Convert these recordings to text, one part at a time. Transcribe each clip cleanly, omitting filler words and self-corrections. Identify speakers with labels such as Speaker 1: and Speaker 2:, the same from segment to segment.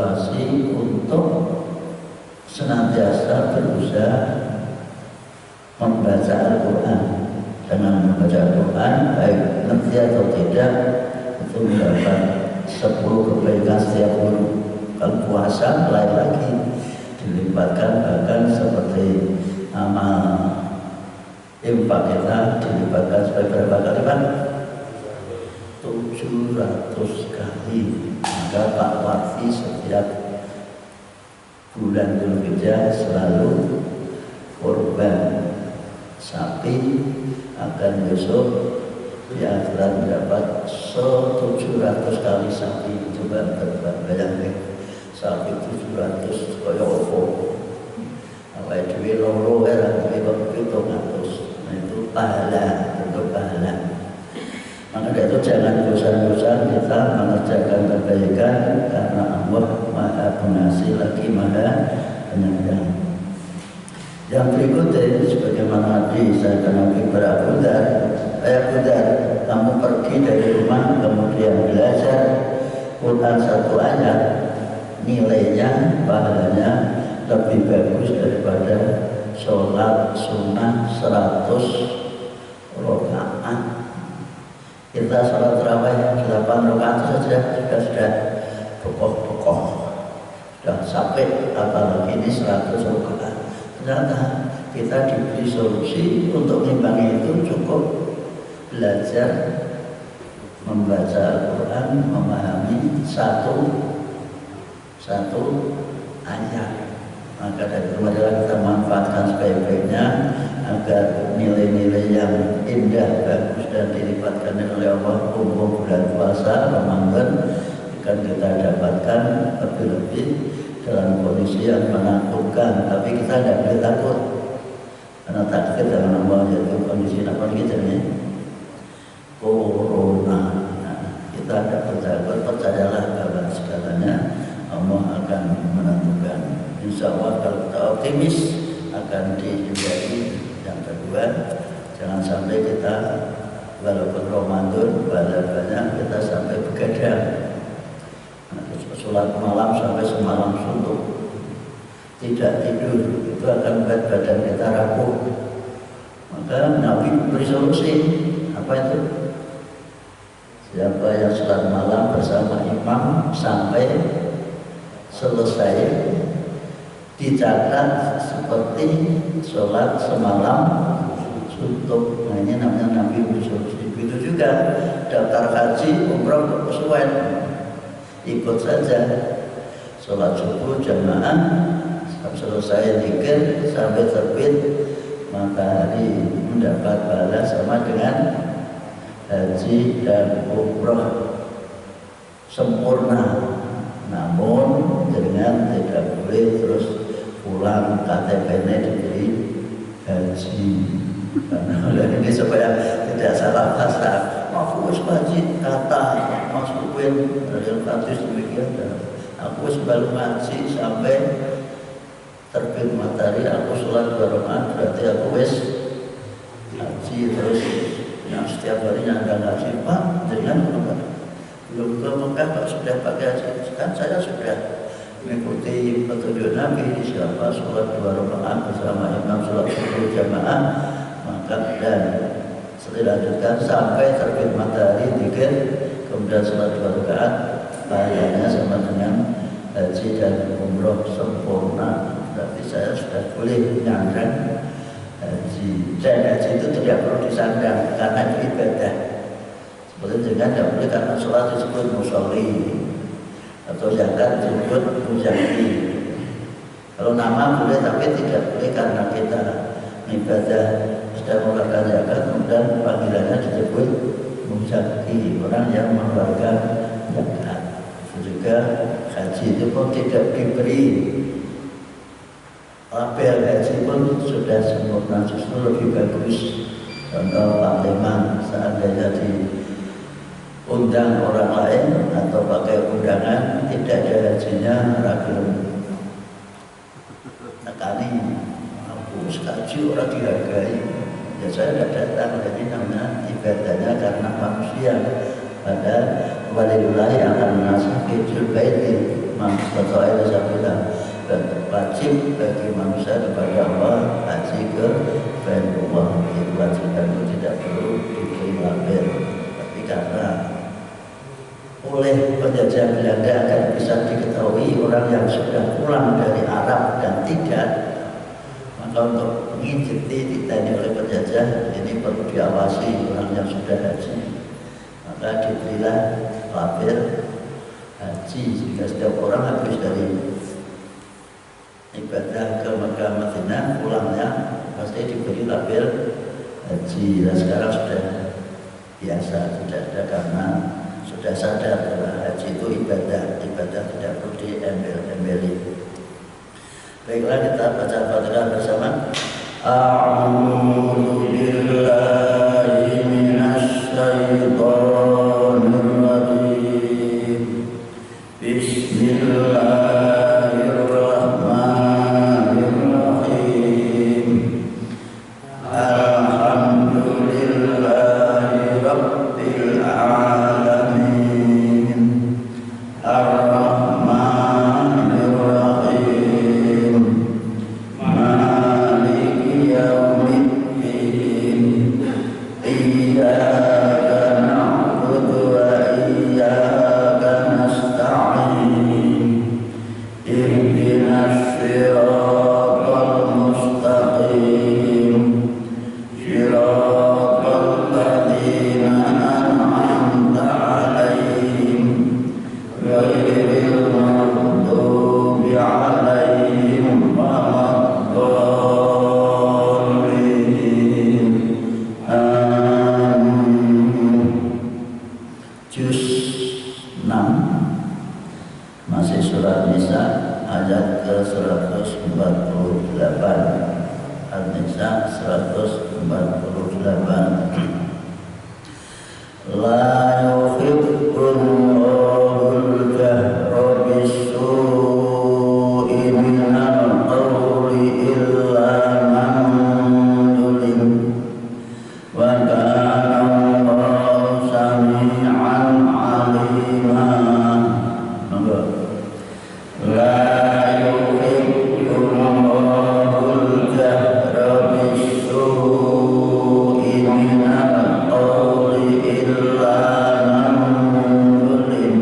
Speaker 1: motivasi untuk senantiasa berusaha membaca Al-Quran. Dengan membaca Al-Quran, baik ngerti atau tidak, itu mendapat 10 kebaikan setiap bulan. Kalau puasa lain lagi, dilipatkan, bahkan seperti amal infak kita dilipatkan sebagai berapa kali Pak? 700 kali. Maka Pak Wafi setiap bulan Dzulhijjah selalu kurban sapi, akan besok di akhirat mendapat 700 kali sapi. Coba bayangkan sapi 700 kaya opo awake dhewe loro era dhewe kok 700. Nah itu pahala, untuk pahala. Maka dari itu jangan bosan-bosan kita mengerjakan kebaikan, karena Allah Maha Pengasih lagi Maha Penyayang. Yang berikutnya, sebagaimana disahkan Nabi Abu Dzar, Abu Dzar, kamu pergi dari rumah kemudian belajar Quran 1 ayat, nilainya, pahalanya lebih bagus daripada sholat sunnah 100 rakaat. Kita sholat tarawih 8 rakaat saja sudah pokok-pokok, sudah sampai, apalagi ini 100 rakaat. Ternyata kita diberi solusi untuk mengimbangi itu, cukup belajar membaca Al-Quran, memahami satu ayat. Maka dari kemarin kita manfaatkan sebaik-baiknya agar nilai-nilai yang indah, bagus dan dilipatkan oleh Allah umum bulan puasa Ramadan akan kita dapatkan lebih-lebih dalam kondisi yang menakutkan. Tapi kita tidak boleh takut, karena takut dengan Allah yaitu kondisi apa kita ini corona. Nah, kita tidak bertakut, percayalah bahwa segalanya Allah akan menentukan. Insya Allah kalau kita optimis akan dihindari. Yang kedua, jangan sampai kita walaupun Ramadan banyak kita sampai begadang. Sholat malam sampai semalam suntuk, tidak tidur, itu akan membuat badan kita rapuh. Maka Nabi beri solusi. Apa itu? Siapa yang sholat malam bersama imam sampai selesai, dicatat seperti sholat semalam suntuk. Nah ini namanya Nabi beri solusi. Begitu juga daftar haji, umroh, kesesuaian, ikut saja sholat subuh jamaah, selesai zikir sampai terbit matahari, mendapat pahala sama dengan haji dan umroh sempurna. Namun dengan tidak boleh terus pulang KTP-nya diberi haji. Karena ini supaya tidak salah pasar. Aku wajib kata masukin dari hadis demikian. Aku sebelum ngaji sampai terbit matahari, aku sholat 2 rakaat, berarti aku wis haji. Terus yang setiap harinya ada ngaji, Pak, dengan belum ke Mekah Pak sudah pakai haji. Kan saya sudah mengikuti petunjuk Nabi, siapa sholat 2 rakaat bersama imam sholat subuh jamaah, maka dan dilanjutkan sampai terbit matahari zikir, kemudian sholat 2 rakaat, pahalanya sama dengan haji dan umroh sempurna. Berarti saya sudah boleh menyandang haji. Dan haji itu tidak perlu disandang karena itu ibadah. Seperti dengan tidak boleh karena sholat disebut musolli atau zakat disebut muzaki. Kalau nama boleh, tapi tidak boleh karena kita ibadah sudah mengeluarkan zakat, kemudian panggilannya disebut muzaki, orang yang mengeluarkan zakat. Juga haji itu pun tidak diberi label haji pun sudah sempurna, justru lebih bagus. Contoh Pak Leman, seandainya diundang orang lain atau pakai undangan tidak ada hajinya, ragu nekani aku haji orang dihargai. Ya saya tidak datang, jadi namanya ibadahnya karena manusia. Pada waliullah yang akan menasih Julbaiti, Imam Soto wajib bagi manusia kepada Allah haji ke Baitullah. Kewajiban itu tidak perlu diberi label, tapi karena oleh penjajah Belanda agar bisa diketahui orang yang sudah pulang dari Arab dan tidak, maka untuk mengikuti ditanya oleh penjajah ini perlu diawasi orang yang sudah haji, maka diberilah label haji sehingga setiap orang habis dari ibadah ke Mekah Madinah pulangnya pasti diberi label haji. Dan sekarang sudah biasa, tidak ada karena sudah sadar bahwa haji itu ibadah tidak perlu diembel-embeli. Baiklah, kita baca Fatihah bersama. A'udzu billahi minasy syaithanir rajim. Bismillahirrahmanirrahim. Alhamdulillahi rabbil alamin. Ar-Rahmanir Rahim. Maliki yaumiddin. Iyyaka na'budu wa iyyaka nasta'in. Ihdinas siratal mustaqim. Siratal ladzina an'amta 'alaihim ghairil maghdubi 'alaihim waladdallin. Amin. Juz 6 masih surat Nisa ayat ke-148. An-Nisa 148. La yuhibbullahu al-jahra bis-su'i minal qawli illa man zulim wa kana Allahu sami'an 'alima. La yuhibbullahu al-jahra bis-su'i minal qawli illa man zulim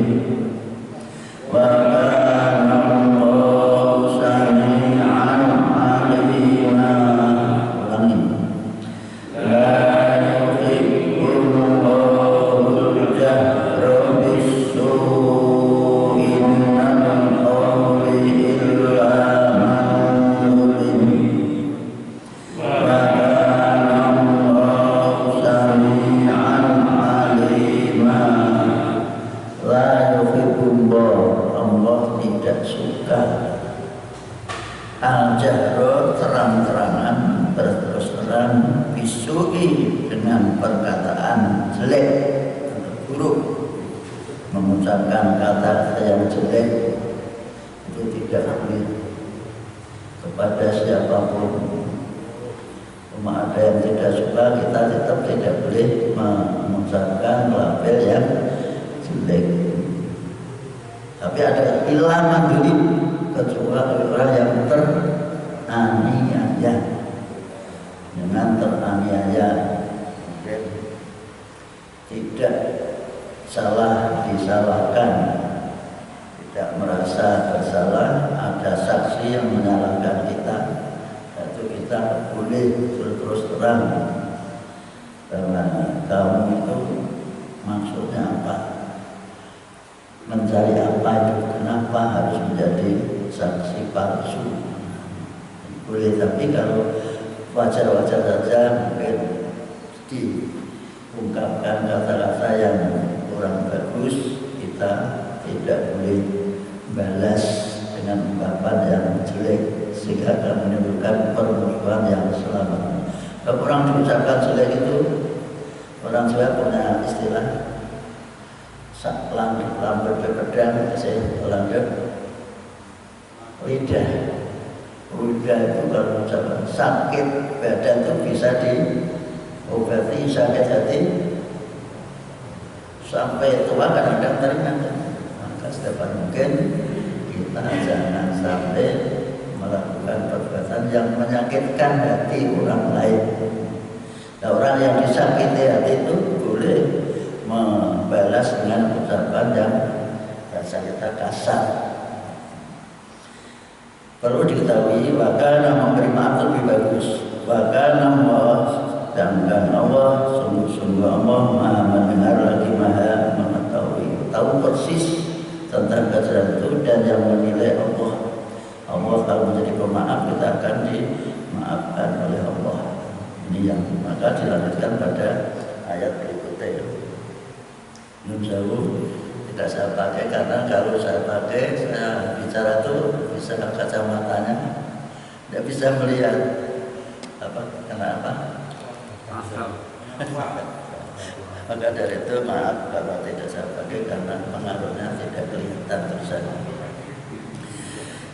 Speaker 1: wa kana Allahu sami'an 'alima. Ulangi. La yuhibbullahu al-jahra bis-su'i minal qawli illa man zulim wa kana Allahu sami'an 'alima. La yuhibbullah, Allah tidak suka al-jahra terang-terangan, berterus terang, bisu'i dengan perkataan jelek atau buruk, mengucapkan kata yang jelek itu tidak boleh kepada siapapun. Cuma ada yang tidak suka, kita tetap tidak boleh mengucapkan label yang jelek. Tapi ada ilaman dulu, kecuali orang yang teraniaya. Dengan teraniaya tidak salah disalahkan, tidak merasa bersalah, ada saksi yang menyalahkan kita, itu kita boleh terus terang bahwa kamu itu maksudnya apa, mencari apa itu, kenapa harus menjadi saksi palsu. Boleh, tapi kalau wajar-wajar saja mungkin diungkapkan kata-kata yang kurang bagus, kita tidak boleh balas dengan ungkapan yang jelek sehingga akan menimbulkan permusuhan yang selama. Kalau orang diucapkan jelek itu, orang Jawa punya istilah lambat pedang, lanjut lidah. Lidah itu kalau ucapan sakit badan itu bisa diobati, sakit hati sampai tua kadang-kadang teringat. Maka setiap mungkin kita jangan sampai melakukan yang menyakitkan hati orang lain. Nah, orang yang disakiti hati itu boleh membalas dengan ucapan yang rasa kita kasar. Perlu diketahui, wakana memberi maaf lebih bagus. Wakana Allah, sedangkan Allah sungguh-sungguh Allah Maha mendengar lagi Maha mengetahui, tahu persis tentang kesalahan itu, dan yang menilai Allah. Allah kalau menjadi pemaaf, kita akan dimaafkan oleh Allah. Ini yang maka dilanjutkan pada ayat berikutnya. Nun sewu tidak saya pakai karena kalau saya pakai, saya bicara tuh bisa kacamatanya tidak bisa melihat apa kenapa. Maka dari itu maaf kalau tidak saya pakai karena pengaruhnya tidak kelihatan tersana.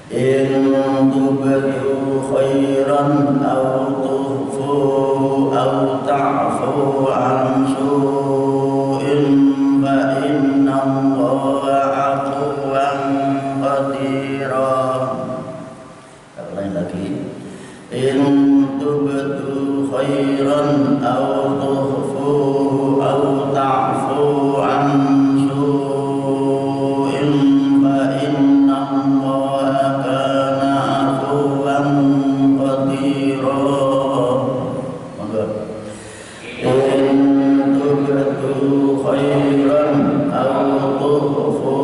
Speaker 1: In tubdu khairan aw tukhfu aw ta'fu an su'in fa inna Allaha 'afuwan qadira. Lain lagi. In tubdu khairan aw tukhfu aw ta'fu an su'in fa inna Allaha kana 'afuwan qadira. In tubdu khairan aw tukhfu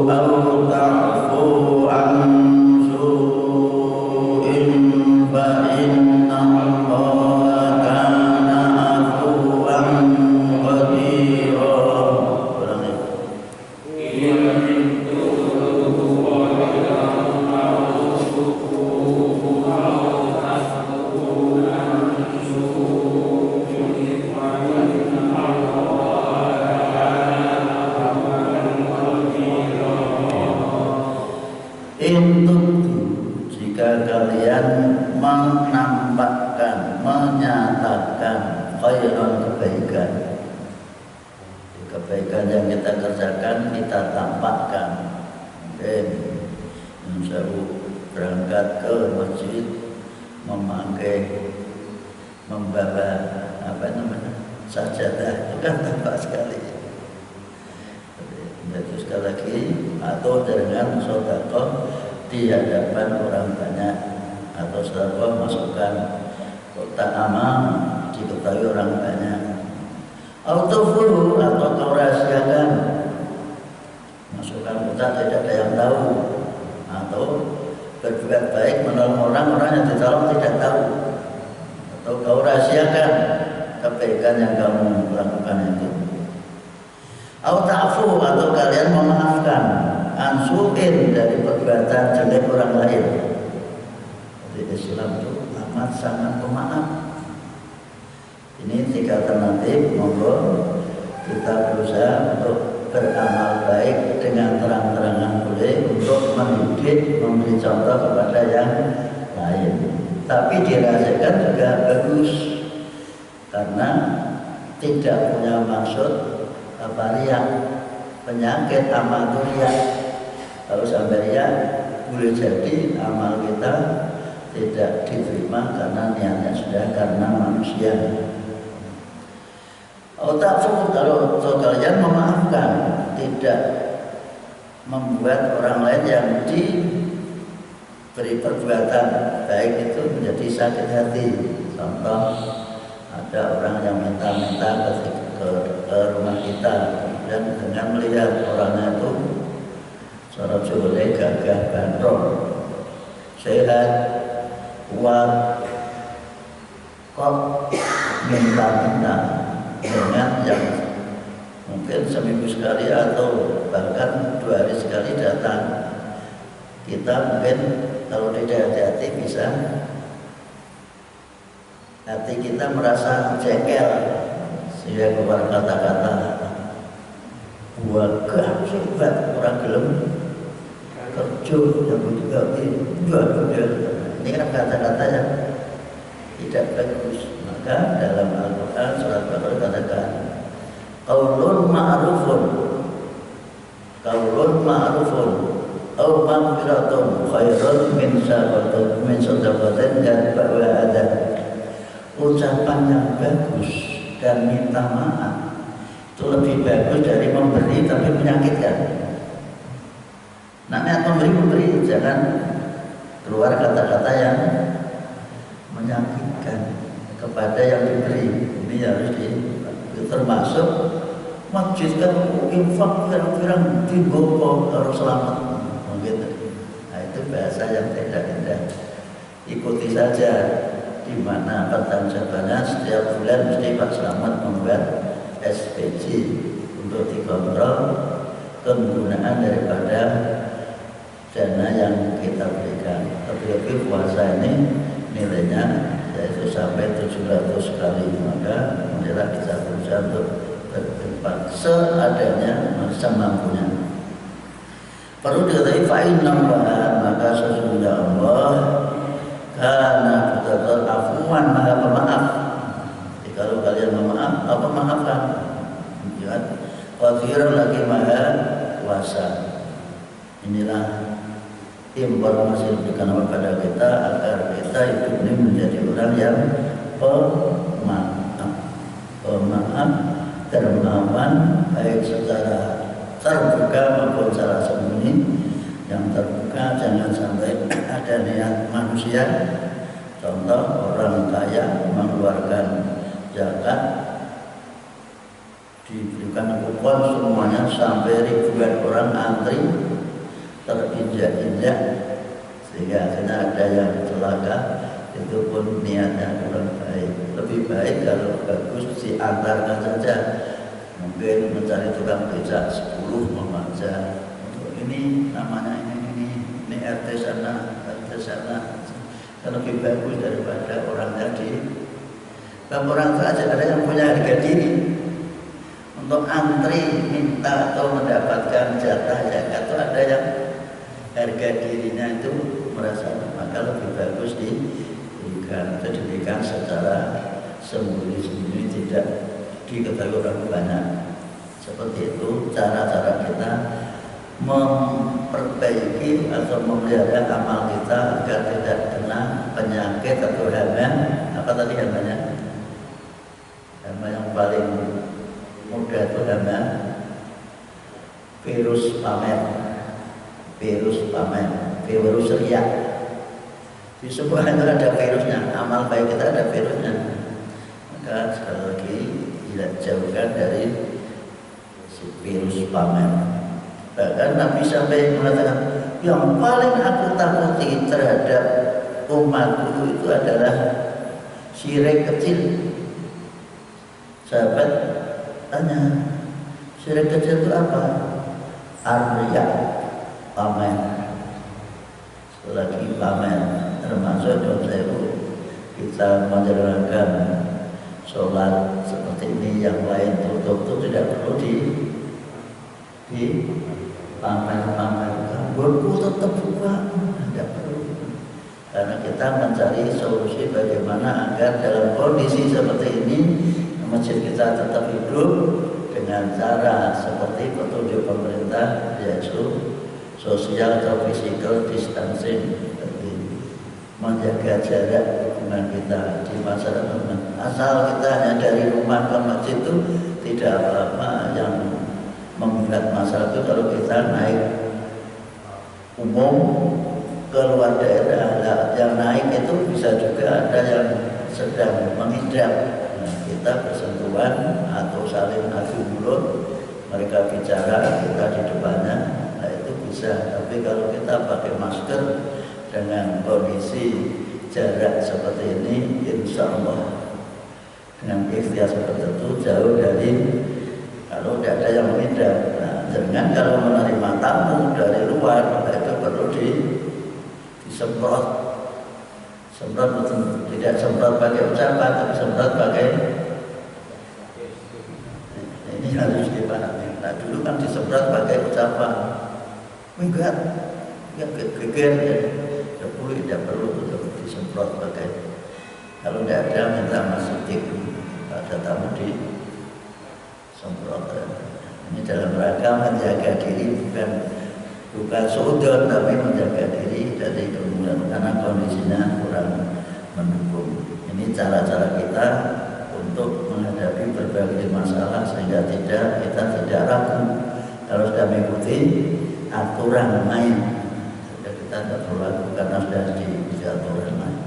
Speaker 1: aw ta'fu an su'in fa inna Allaha kana 'afuwan qadira. Jika kalian menampakkan, menyatakan khairan kebaikan, kebaikan yang kita kerjakan kita tampakkan. Misalnya berangkat ke masjid memakai membawa apa namanya sajadah, itu kan tampak sekali. Jadi sekali lagi, atau dengan sedekah di hadapan orang banyak, atau sedekah masukkan kotak amal diketahui orang banyak, autofuru atau kau rahasiakan, masukkan kotak tidak ada yang tahu, atau berbuat baik menolong orang yang ditolong tidak tahu, atau kau rahasiakan kebaikan yang kamu lakukan itu. Ta'fu atau kalian memaafkan ansuin dari perbuatan jelek orang lain. Di Islam itu amat sangat pemaaf. Ini 3 alternatif. Monggo kita berusaha untuk beramal baik dengan terang-terangan boleh, untuk mendidik, memberi contoh kepada yang lain. Tapi dirahasiakan juga bagus, karena tidak punya maksud riak, penyakit amal riak. Kalau sampai riak, boleh jadi amal kita tidak diterima karena niatnya sudah karena manusia. Kalau kalian memaafkan, tidak membuat orang lain yang diberi perbuatan baik itu menjadi sakit hati. Contoh, ada orang yang minta-minta ke rumah kita, dan dengan melihat orangnya itu secara jolek, gagah, ganteng, sehat, kuat, kok minta-minta dengan yang mungkin seminggu sekali atau bahkan 2 hari sekali datang, kita mungkin kalau tidak hati-hati bisa hati kita merasa jengkel, sehingga keluar kata-kata wagah sobat orang gelem kerja yang begitu. Ini kan kata-kata yang tidak bagus. Maka dalam Al-Quran surat Baqarah katakan qaulun ma'rufun au maghfiratun khairun min sadaqatin yatba'uha adhan. Ucapan yang bagus dan minta maaf itu lebih bagus dari memberi tapi menyakitkan. Nah, niat memberi, jangan keluar kata-kata yang menyakitkan kepada yang diberi. Ini harus termasuk masjid kan infak pirang-pirang dibawa harus selamat begitu. Nah, itu bahasa yang tidak indah. Ikuti saja di mana pertanjabannya setiap bulan mesti Pak Slamet membuat SPJ untuk dikontrol penggunaan daripada dana yang kita berikan. Lebih-lebih puasa ini nilainya yaitu sampai 700 kali, maka marilah kita berusaha untuk berdepan seadanya semampunya. Perlu diketahui fa'inna maka sesungguhnya Allah karena betul-betul afuan maha pemaaf. Jadi kalau kalian memaaf, apa maafkan? Ya, Qadirun lagi maha kuasa. Inilah informasi diberikan kepada kita agar kita hidup ini menjadi orang yang pemaaf, dermawan, baik secara terbuka maupun secara sembunyi. Yang terbuka jangan sampai ada niat manusia. Contoh, orang kaya mengeluarkan zakat diberikan kupon semuanya sampai ribuan orang antri terinjak-injak sehingga akhirnya ada yang celaka. Itu pun niatnya kurang baik. Lebih baik kalau bagus diantarkan saja, mungkin mencari tukang becak 10 memanjang untuk ini namanya ini RT sana kan lebih bagus daripada orang tadi. Orang saja ada yang punya harga diri untuk antri minta atau mendapatkan jatah zakat itu ada yang harga dirinya itu merasa, maka lebih bagus diberikan secara sembunyi-sembunyi, tidak diketahui orang banyak. Seperti itu cara-cara kita memperbaiki atau memelihara amal kita agar tidak kena penyakit atau hama. Apa tadi hamanya? Hama yang paling mudah itu hama virus pamer, virus riak. Di semua itu ada virusnya. Amal baik kita ada virusnya. Maka sekali lagi tidak jauhkan dari virus pamer. Bahkan Nabi sampai mengatakan yang paling aku takuti terhadap umatku itu adalah syirik kecil. Sahabat tanya, syirik kecil itu apa? Ar-riya, pamer. Lagi pamer, termasuk dalam kita menjalankan sholat seperti ini, yang lain tutup itu tidak perlu di pamer-pamerkan. Burku tetap buka, tidak perlu. Karena kita mencari solusi bagaimana agar dalam kondisi seperti ini masjid kita tetap hidup dengan cara seperti petunjuk pemerintah, yaitu social atau physical distancing, menjaga jarak hubungan kita di masyarakat. Asal kita hanya dari rumah ke masjid itu tidak apa-apa. Yang membuat masalah itu kalau kita naik umum ke luar daerah, yang naik itu bisa juga ada yang sedang menghidap. Kita bersentuhan atau saling adu mulut, mereka bicara, kita di depannya, nah itu bisa. Tapi kalau kita pakai masker dengan kondisi jarak seperti ini, insya Allah dengan ikhtiar seperti itu jauh dari kalau tidak ada yang menghidap. Nah, jangan kalau menerima tamu dari luar, maka itu perlu disemprot. Semprot tidak semprot pakai ucapan, tapi semprot pakai ini harus dipahami. Nah, dulu kan disemprot pakai ucapan, enggak geger ya, tidak perlu untuk disemprot pakai. Kalau tidak ada minta masjid, ada tamu disemprot. Ini dalam rangka menjaga diri, bukan bukan sudut tapi menjaga diri dari kerumunan karena kondisinya kurang mendukung. Ini cara-cara kita untuk menghadapi berbagai masalah sehingga kita tidak ragu kalau sudah mengikuti aturan main. Sehingga kita tidak perlu ragu karena sudah di aturan main.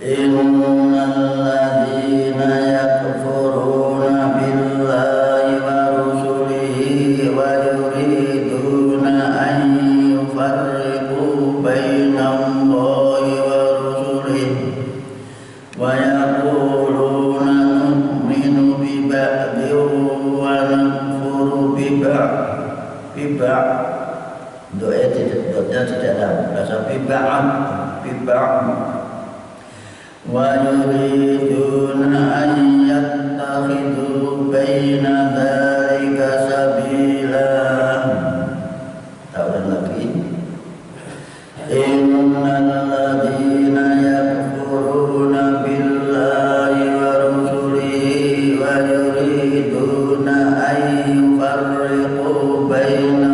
Speaker 1: Innal ladzina yakfuruna billahi wa rusulihi wa yuriduna an yufarriqu bainallahi wa rusulihi wa yaquluna nu'minu bi ba'din wa nakfuru bi ba'd. Doa tidak dalam bahasa bib'an wa yuriduna an yattakhidhu baina dzalika sabila. Tahun lagi innal ladzina yakfuruna billahi wa rusulihi wa yuriduna an yufarriqu baina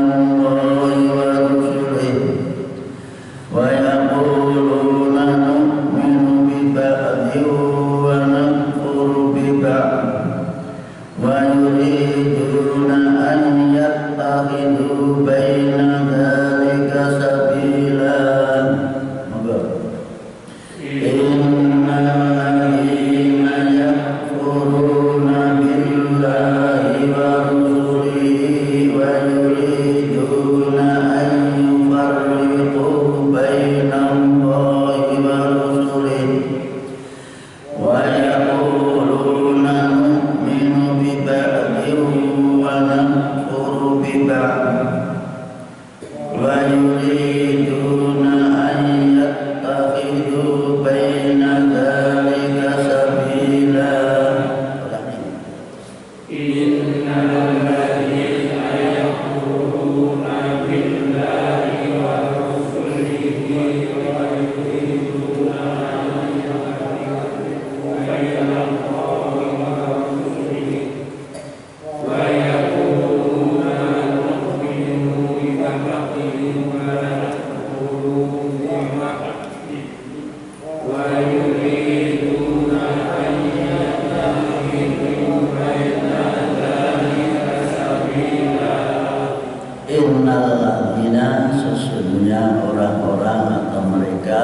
Speaker 1: sesungguhnya orang-orang atau mereka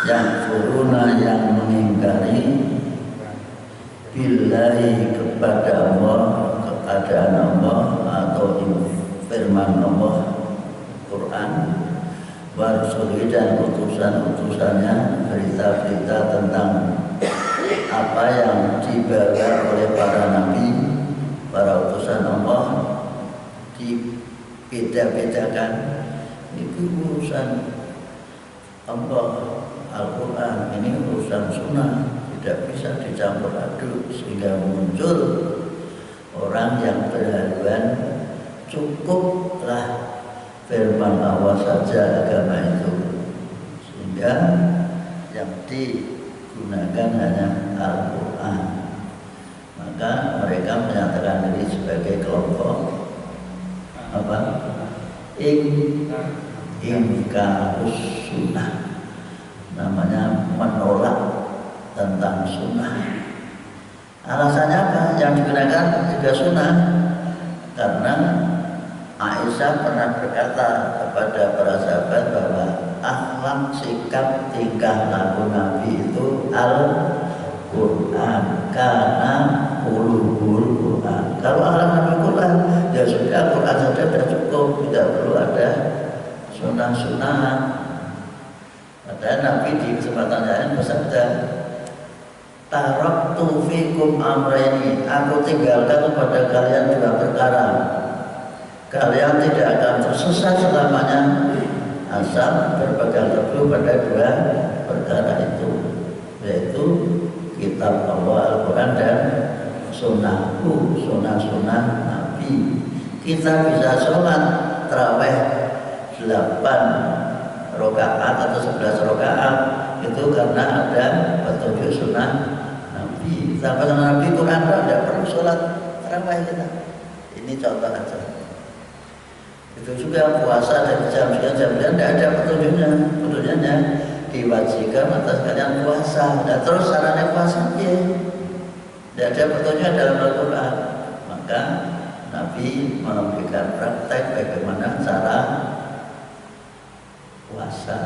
Speaker 1: yang furuna yang mengingkari billahi kepada Allah, keadaan Allah atau firman Allah Quran wa rasuli dan utusan-utusannya, berita-berita tentang apa yang dibawa oleh para nabi, para utusan Allah, dibeda-bedakan. Itu urusan Allah Al-Quran, ini urusan sunnah, tidak bisa dicampur aduk, sehingga muncul orang yang berhaluan cukuplah firman Allah saja agama itu, sehingga yang digunakan hanya Al-Quran. Maka mereka menyatakan diri sebagai kelompok apa? Ingkarus sunnah, namanya menolak tentang sunnah. Alasannya apa? Yang digunakan juga sunnah, karena Aisyah pernah berkata kepada para sahabat bahwa akhlak, sikap, tingkah laku Nabi itu Al-Quran, karena ulul Quran. Kalau akhlak Nabi Quran, ya sudah Quran saja sudah cukup, tidak perlu ada sunnah-sunnah. Padahal Nabi di kesempatan lain bersabda, taraktu fikum amrayni, aku tinggalkan kepada kalian dua perkara, kalian tidak akan tersesat selamanya asal berpegang teguh pada dua perkara itu, yaitu kitab Allah Al-Quran dan sunnahku, sunnah-sunnah Nabi. Kita bisa sholat tarawih 8 rakaat atau 11 rakaat itu karena ada petunjuk sunnah Nabi. Sampai sunnah Nabi Quran tidak perlu sholat tarawih kita. Ini contoh aja. Itu juga puasa dari jam sekian tidak ada petunjuknya diwajibkan atas kalian puasa. Dan terus caranya puasa tidak ada petunjuk dalam Al-Quran. Maka Nabi memberikan praktek bagaimana cara puasa.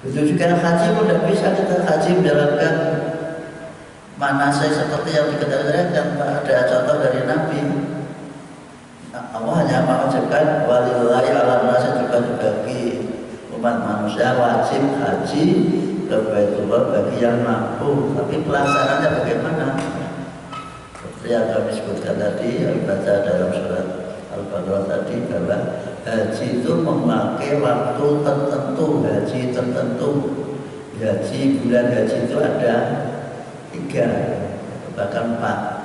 Speaker 1: Itu juga haji pun tidak bisa kita haji menjalankan manasik seperti yang dikatakan. Ada contoh dari Nabi. Allah hanya mewajibkan walillahi ala nasi juga bagi umat manusia wajib haji ke Baitullah bagi yang mampu. Tapi pelaksanaannya bagaimana? Seperti yang kami sebutkan tadi, yang baca dalam surat Al-Baqarah tadi, bahwa haji itu memakai waktu tertentu, haji tertentu. Haji bulan haji itu ada 3 bahkan 4.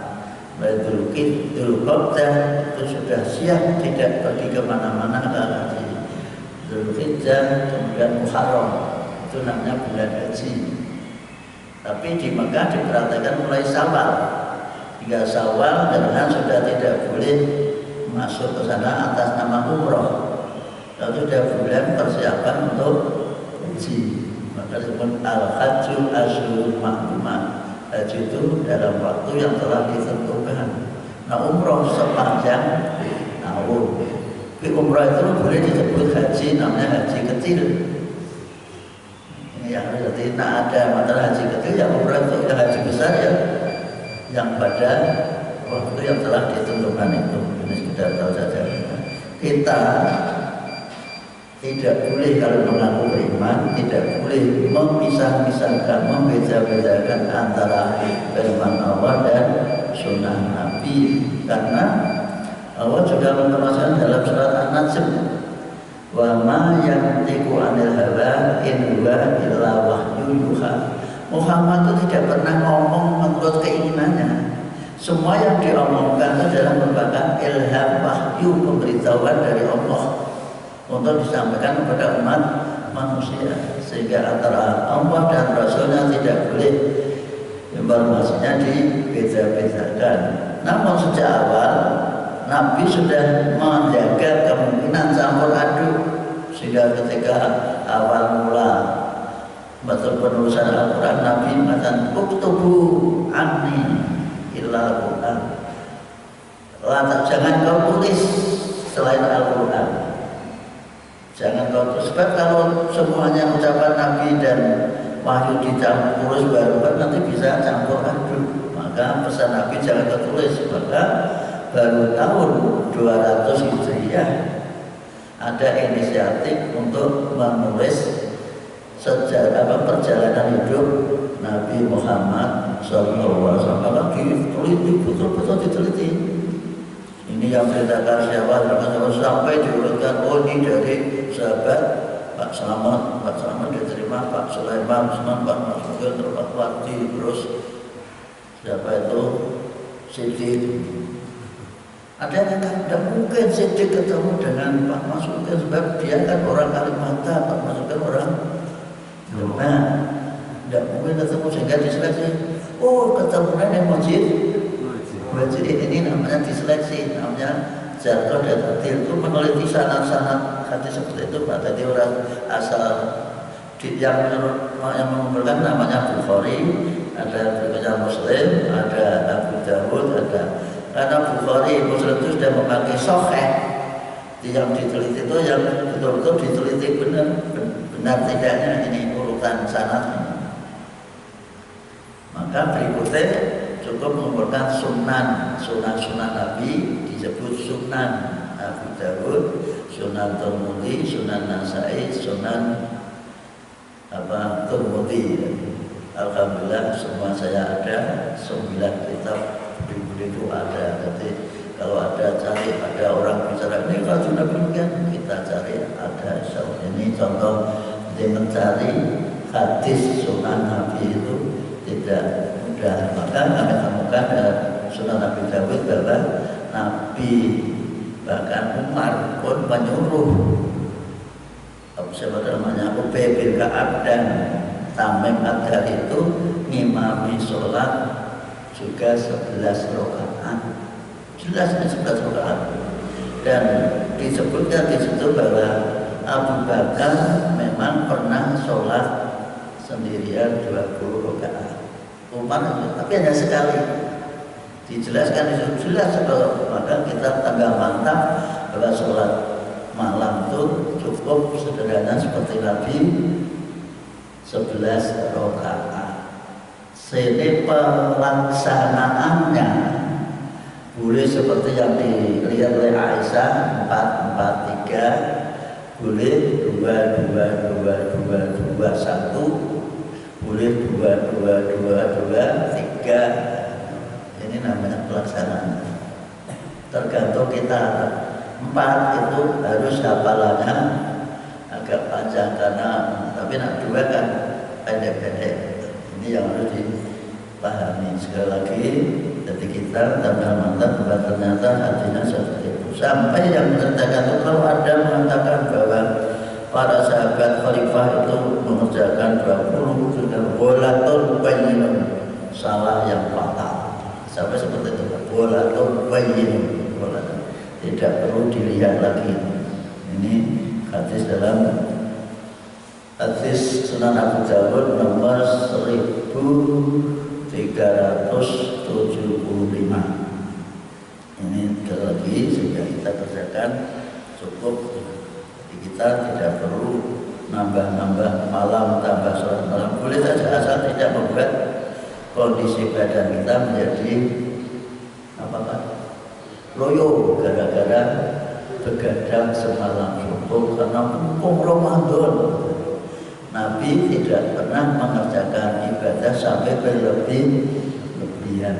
Speaker 1: Dzulqa'dah itu sudah siap, tidak pergi kemana-mana ke haji. Dzulhijjah, kemudian Muharram, itu namanya bulan haji. Tapi di Mekah diperhatikan mulai Syawal hingga Syawal, dengan sudah tidak boleh masuk ke sana atas nama umroh. Lalu sudah bulan persiapan untuk haji. Maka disebut al-hajju asyhurun ma'lumat. Haji itu dalam waktu yang telah ditentukan. Nah, umroh sepanjang tahun. Tapi umroh itu boleh disebut haji, namanya haji kecil. Ini yang jadi ada antara haji kecil, yang umroh itu yang haji besar ya, yang pada waktu yang telah ditentukan itu. Ini sudah tahu saja. Kita tidak boleh kalau mengaku beriman, tidak boleh memisah-misahkan, membeda-bedakan antara firman Allah dan sunnah Nabi. Karena Allah juga menerangkan dalam surat An-Najm, wa ma yantiqu 'anil hawa in huwa illa wahyu yuha. Muhammad itu tidak pernah ngomong menurut keinginannya. Semua yang diomongkan itu adalah merupakan ilham, wahyu, pemberitahuan dari Allah untuk disampaikan kepada umat manusia, sehingga antara Allah dan Rasulnya tidak boleh informasinya dibeda-bedakan. Namun sejak awal Nabi sudah menjaga kemungkinan campur aduk, sehingga ketika awal mula betul penulisan Al-Quran, Nabi mengatakan uktubu anni illa Al-Quran, jangan kau tulis selain Al-Quran. Jangan kau tulis, sebab kalau semuanya ucapan Nabi dan wahyu dicampur baru nanti bisa campur aduk. Maka pesan Nabi jangan tertulis. Maka baru tahun 200 Hijriah ada inisiatif untuk menulis sejarah perjalanan hidup Nabi Muhammad SAW. Diteliti, betul-betul diteliti. Ini yang ceritakan siapa sampai diurutkan, oh ini dari sahabat Pak Selamat diterima Pak Sulaiman, Pak Masmudin, Pak Wati, terus siapa itu Siddiq. Ada yang tidak mungkin Siddiq ketemu dengan Pak Masmudin sebab dia kan orang Kalimantan, Pak Masmudin orang Demak. Tidak mungkin ketemu sehingga diseleksi. Oh, ketemu dengan masjid. Masjid ini namanya diseleksi, namanya Jarqah dan Ta'dil. Itu meneliti sanad-sanad hadis seperti itu. Pak tadi orang asal yang mengumpulkan namanya Bukhari, ada berikutnya Muslim, ada Abu Dawud, ada. Karena Bukhari, Muslim itu sudah memakai sahih. Yang diteliti itu yang betul-betul diteliti benar tidaknya ini urutan sanad. Maka berikutnya cukup mengumpulkan sunan Nabi, disebut sunan Abu Dawud, sunan Tirmidzi, sunan Nasai, sunan Tirmidzi. Alhamdulillah semua saya ada 9 kitab itu ada. Jadi kalau ada cari, ada orang bicara ini kalau sudah demikian kita cari ada. Ini contoh dia mencari hadis sunan Nabi itu tidak mudah. Maka kami temukan dalam sunan Nabi Dawud bahwa Nabi bahkan Umar pun menyuruh siapa namanya Ubay bin Ka'ab dan Tamim Ad-Dari itu ngimami sholat juga 11 rakaat. Jelas 11 rakaat. Dan disebutkan di situ bahwa Abu Bakar memang pernah sholat sendirian 20 rakaat. Umar tapi hanya sekali. Dijelaskan itu jelas kalau maka kita tambah mantap bahwa sholat malam itu cukup sederhana seperti Nabi 11 rakaat. Sini pelaksanaannya boleh seperti yang dilihat oleh Aisyah 4-4-3, boleh 2-2-2-2-2-1, boleh 2-2-2-2-3. Ini namanya pelaksanaan. Tergantung kita. 4 itu harus hafalannya agak panjang karena tapi nak 2 kan pendek-pendek. Ini yang harus dipahami. Sekali lagi, jadi kita tambah mantap bahwa ternyata artinya seperti itu. Sampai yang terkadang kalau ada mengatakan bahwa para sahabat khalifah itu mengerjakan 20 dengan bolatul bayyinun, salah yang fatal. Sampai seperti itu, bolatul bayyinun, tidak perlu dilihat lagi. Ini hadis dalam hadis Sunan Abu Dawud nomor 1375. Ini sekali lagi sehingga kita kerjakan cukup. Jadi kita tidak perlu nambah-nambah malam, tambah sholat malam. Boleh saja asal tidak membuat kondisi badan kita menjadi loyo gara-gara begadang semalam suntuk karena mumpung Ramadan. Nabi tidak pernah mengerjakan ibadah sampai berlebihan.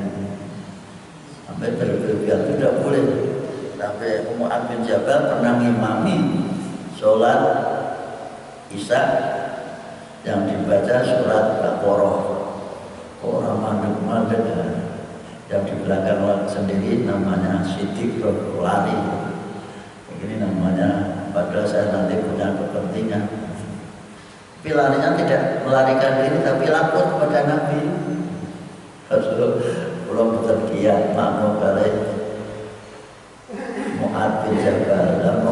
Speaker 1: Sampai berlebihan tidak boleh. Sampai Mu'adz bin Jabal pernah ngimami sholat Isya yang dibaca surat Baqarah. Orang mandek-mandek yang di belakang orang sendiri namanya Siddiq lari. Ini namanya padahal saya nanti punya kepentingan. Tapi larinya tidak melarikan diri tapi lapor kepada Nabi. Belum bertergiat makmum kali Mu'adz bin Jabal dan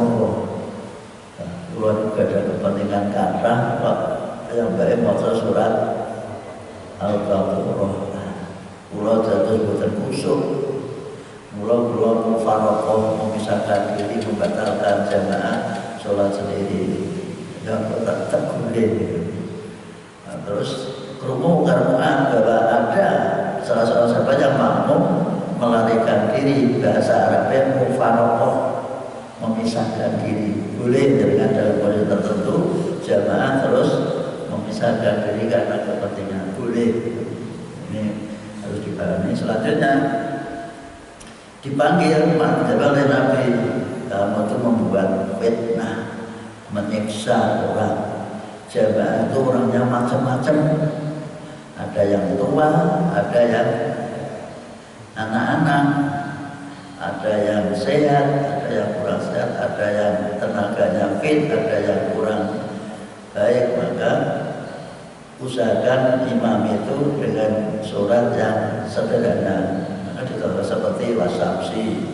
Speaker 1: keluar juga ada kepentingan kata Pak yang baik mau surat Al-Baqarah. Pulau jatuh buatan kusuk, pulau mufarokoh memisahkan diri, membatalkan jamaah sholat sendiri, yang tetap boleh. Nah, terus kerumunan bahwa ada salah seorang sahabat yang makmum melarikan diri, bahasa Arabnya mufarokoh, memisahkan diri, boleh dengan dalam kondisi tertentu jamaah terus memisahkan diri karena kepentingan, boleh. Ini harus dipahami. Selanjutnya dipanggil oleh Nabi, kamu itu membuat fitnah, menyiksa orang. Jamaah itu orangnya macam-macam, ada yang tua, ada yang anak-anak, ada yang sehat, ada yang kurang sehat, ada yang tenaganya fit, ada yang kurang baik. Maka usahakan imam itu dengan surat yang sederhana. Maka ditambah seperti wasabsi,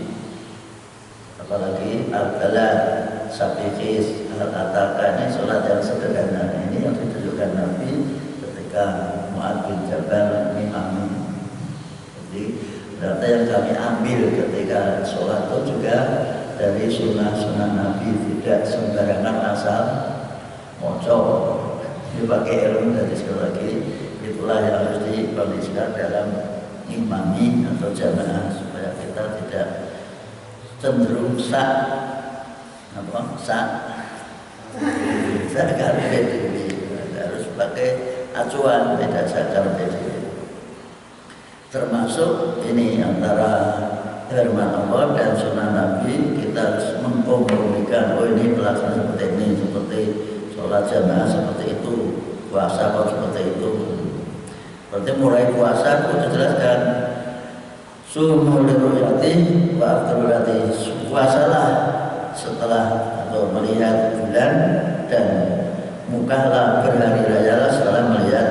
Speaker 1: apalagi al-balad, sabiqis, al-ataka, ini surat yang sederhana. Ini yang ditunjukkan Nabi ketika Mu'adz bin Jabal imam. Jadi berarti yang kami ambil ketika sholat itu juga dari sunnah-sunnah Nabi, tidak sembarangan asal mocok. Ini pakai ilmu. Dari sekali lagi itulah yang harus dikondisikan dalam imami atau jamaah supaya kita tidak cenderung karpet. Harus pakai acuan, tidak karpet. Termasuk ini antara firman Allah dan sunnah Nabi, kita harus mengkompromikan. Oh ini pelaksanaan seperti ini, seperti sholat jamaah seperti itu, puasa kok seperti itu. Berarti mulai puasa itu dijelaskan sumul liruyati wa afduruyati, puasalah setelah atau melihat bulan dan mukalah berhari raya setelah melihat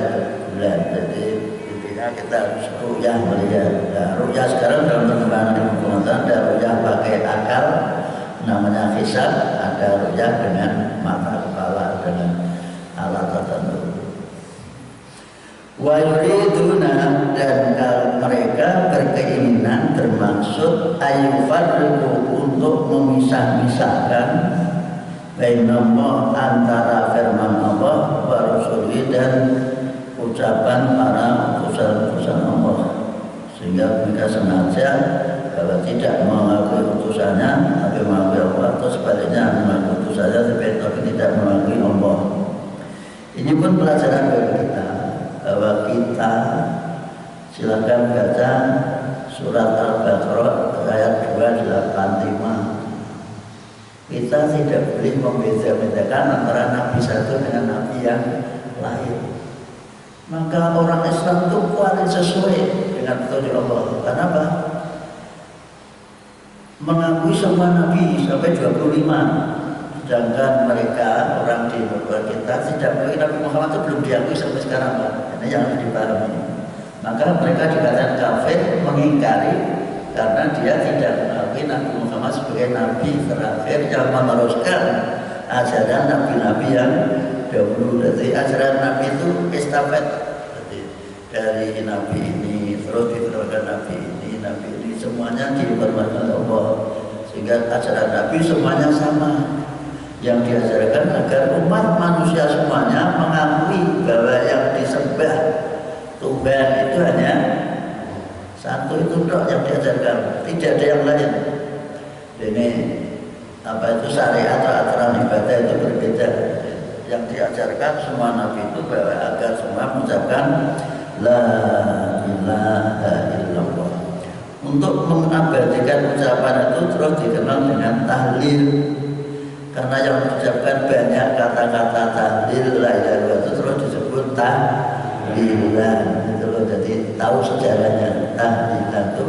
Speaker 1: bulan. Jadi intinya kita harus ru'yah melihat. Nah, ru'yah sekarang dalam perkembangan ilmu pengetahuan ada ru'yah pakai akal, namanya hisab, ada ru'yah dengan mata kepala dengan alat tertentu. Wa yuriduna, dan kalau mereka berkeinginan bermaksud ayufarriqu, untuk memisah-misahkan bainallah, antara firman Allah wa rusuli, dan ucapan para utusan Allah, sehingga mereka sengaja kalau tidak mengakui utusannya tapi mengakui Allah, atau sebaliknya mengakui utusannya tapi tidak mengakui Allah. Ini pun pelajaran bagi kita, bahwa kita silakan baca surat Al-Baqarah ayat 285. Kita tidak boleh membeda-bedakan antara Nabi satu dengan Nabi yang lain. Maka orang Islam itu paling sesuai dengan petunjuk Allah. Kenapa? Mengakui semua Nabi sampai 25. Sedangkan mereka orang di luar kita tidak mengakui Nabi Muhammad, itu belum diakui sampai sekarang, Pak. Ini yang harus dipahami. Maka mereka dikatakan kafir, mengingkari, karena dia tidak mengakui Nabi Muhammad sebagai Nabi terakhir yang meneruskan ajaran Nabi-Nabi yang dahulu. Jadi ajaran Nabi itu estafet, jadi dari Nabi ini terus diteruskan Nabi ini semuanya diperbanyak Allah, sehingga ajaran Nabi semuanya sama, yang diajarkan agar umat manusia semuanya mengakui bahwa yang disembah Tuhan itu hanya satu, itu dok yang diajarkan, tidak ada yang lain. Ini apa itu syariat atau aturan ibadah itu berbeda. Yang diajarkan semua Nabi itu bahwa agar semua mengucapkan la ilaha illallah. Untuk mengabadikan ucapan itu terus dikenal dengan tahlil, karena yang mengucapkan banyak kata-kata tahlil la ilaha illallah itu terus disebut tahlilan. Itu loh, jadi tahu sejarahnya. Tahlilan itu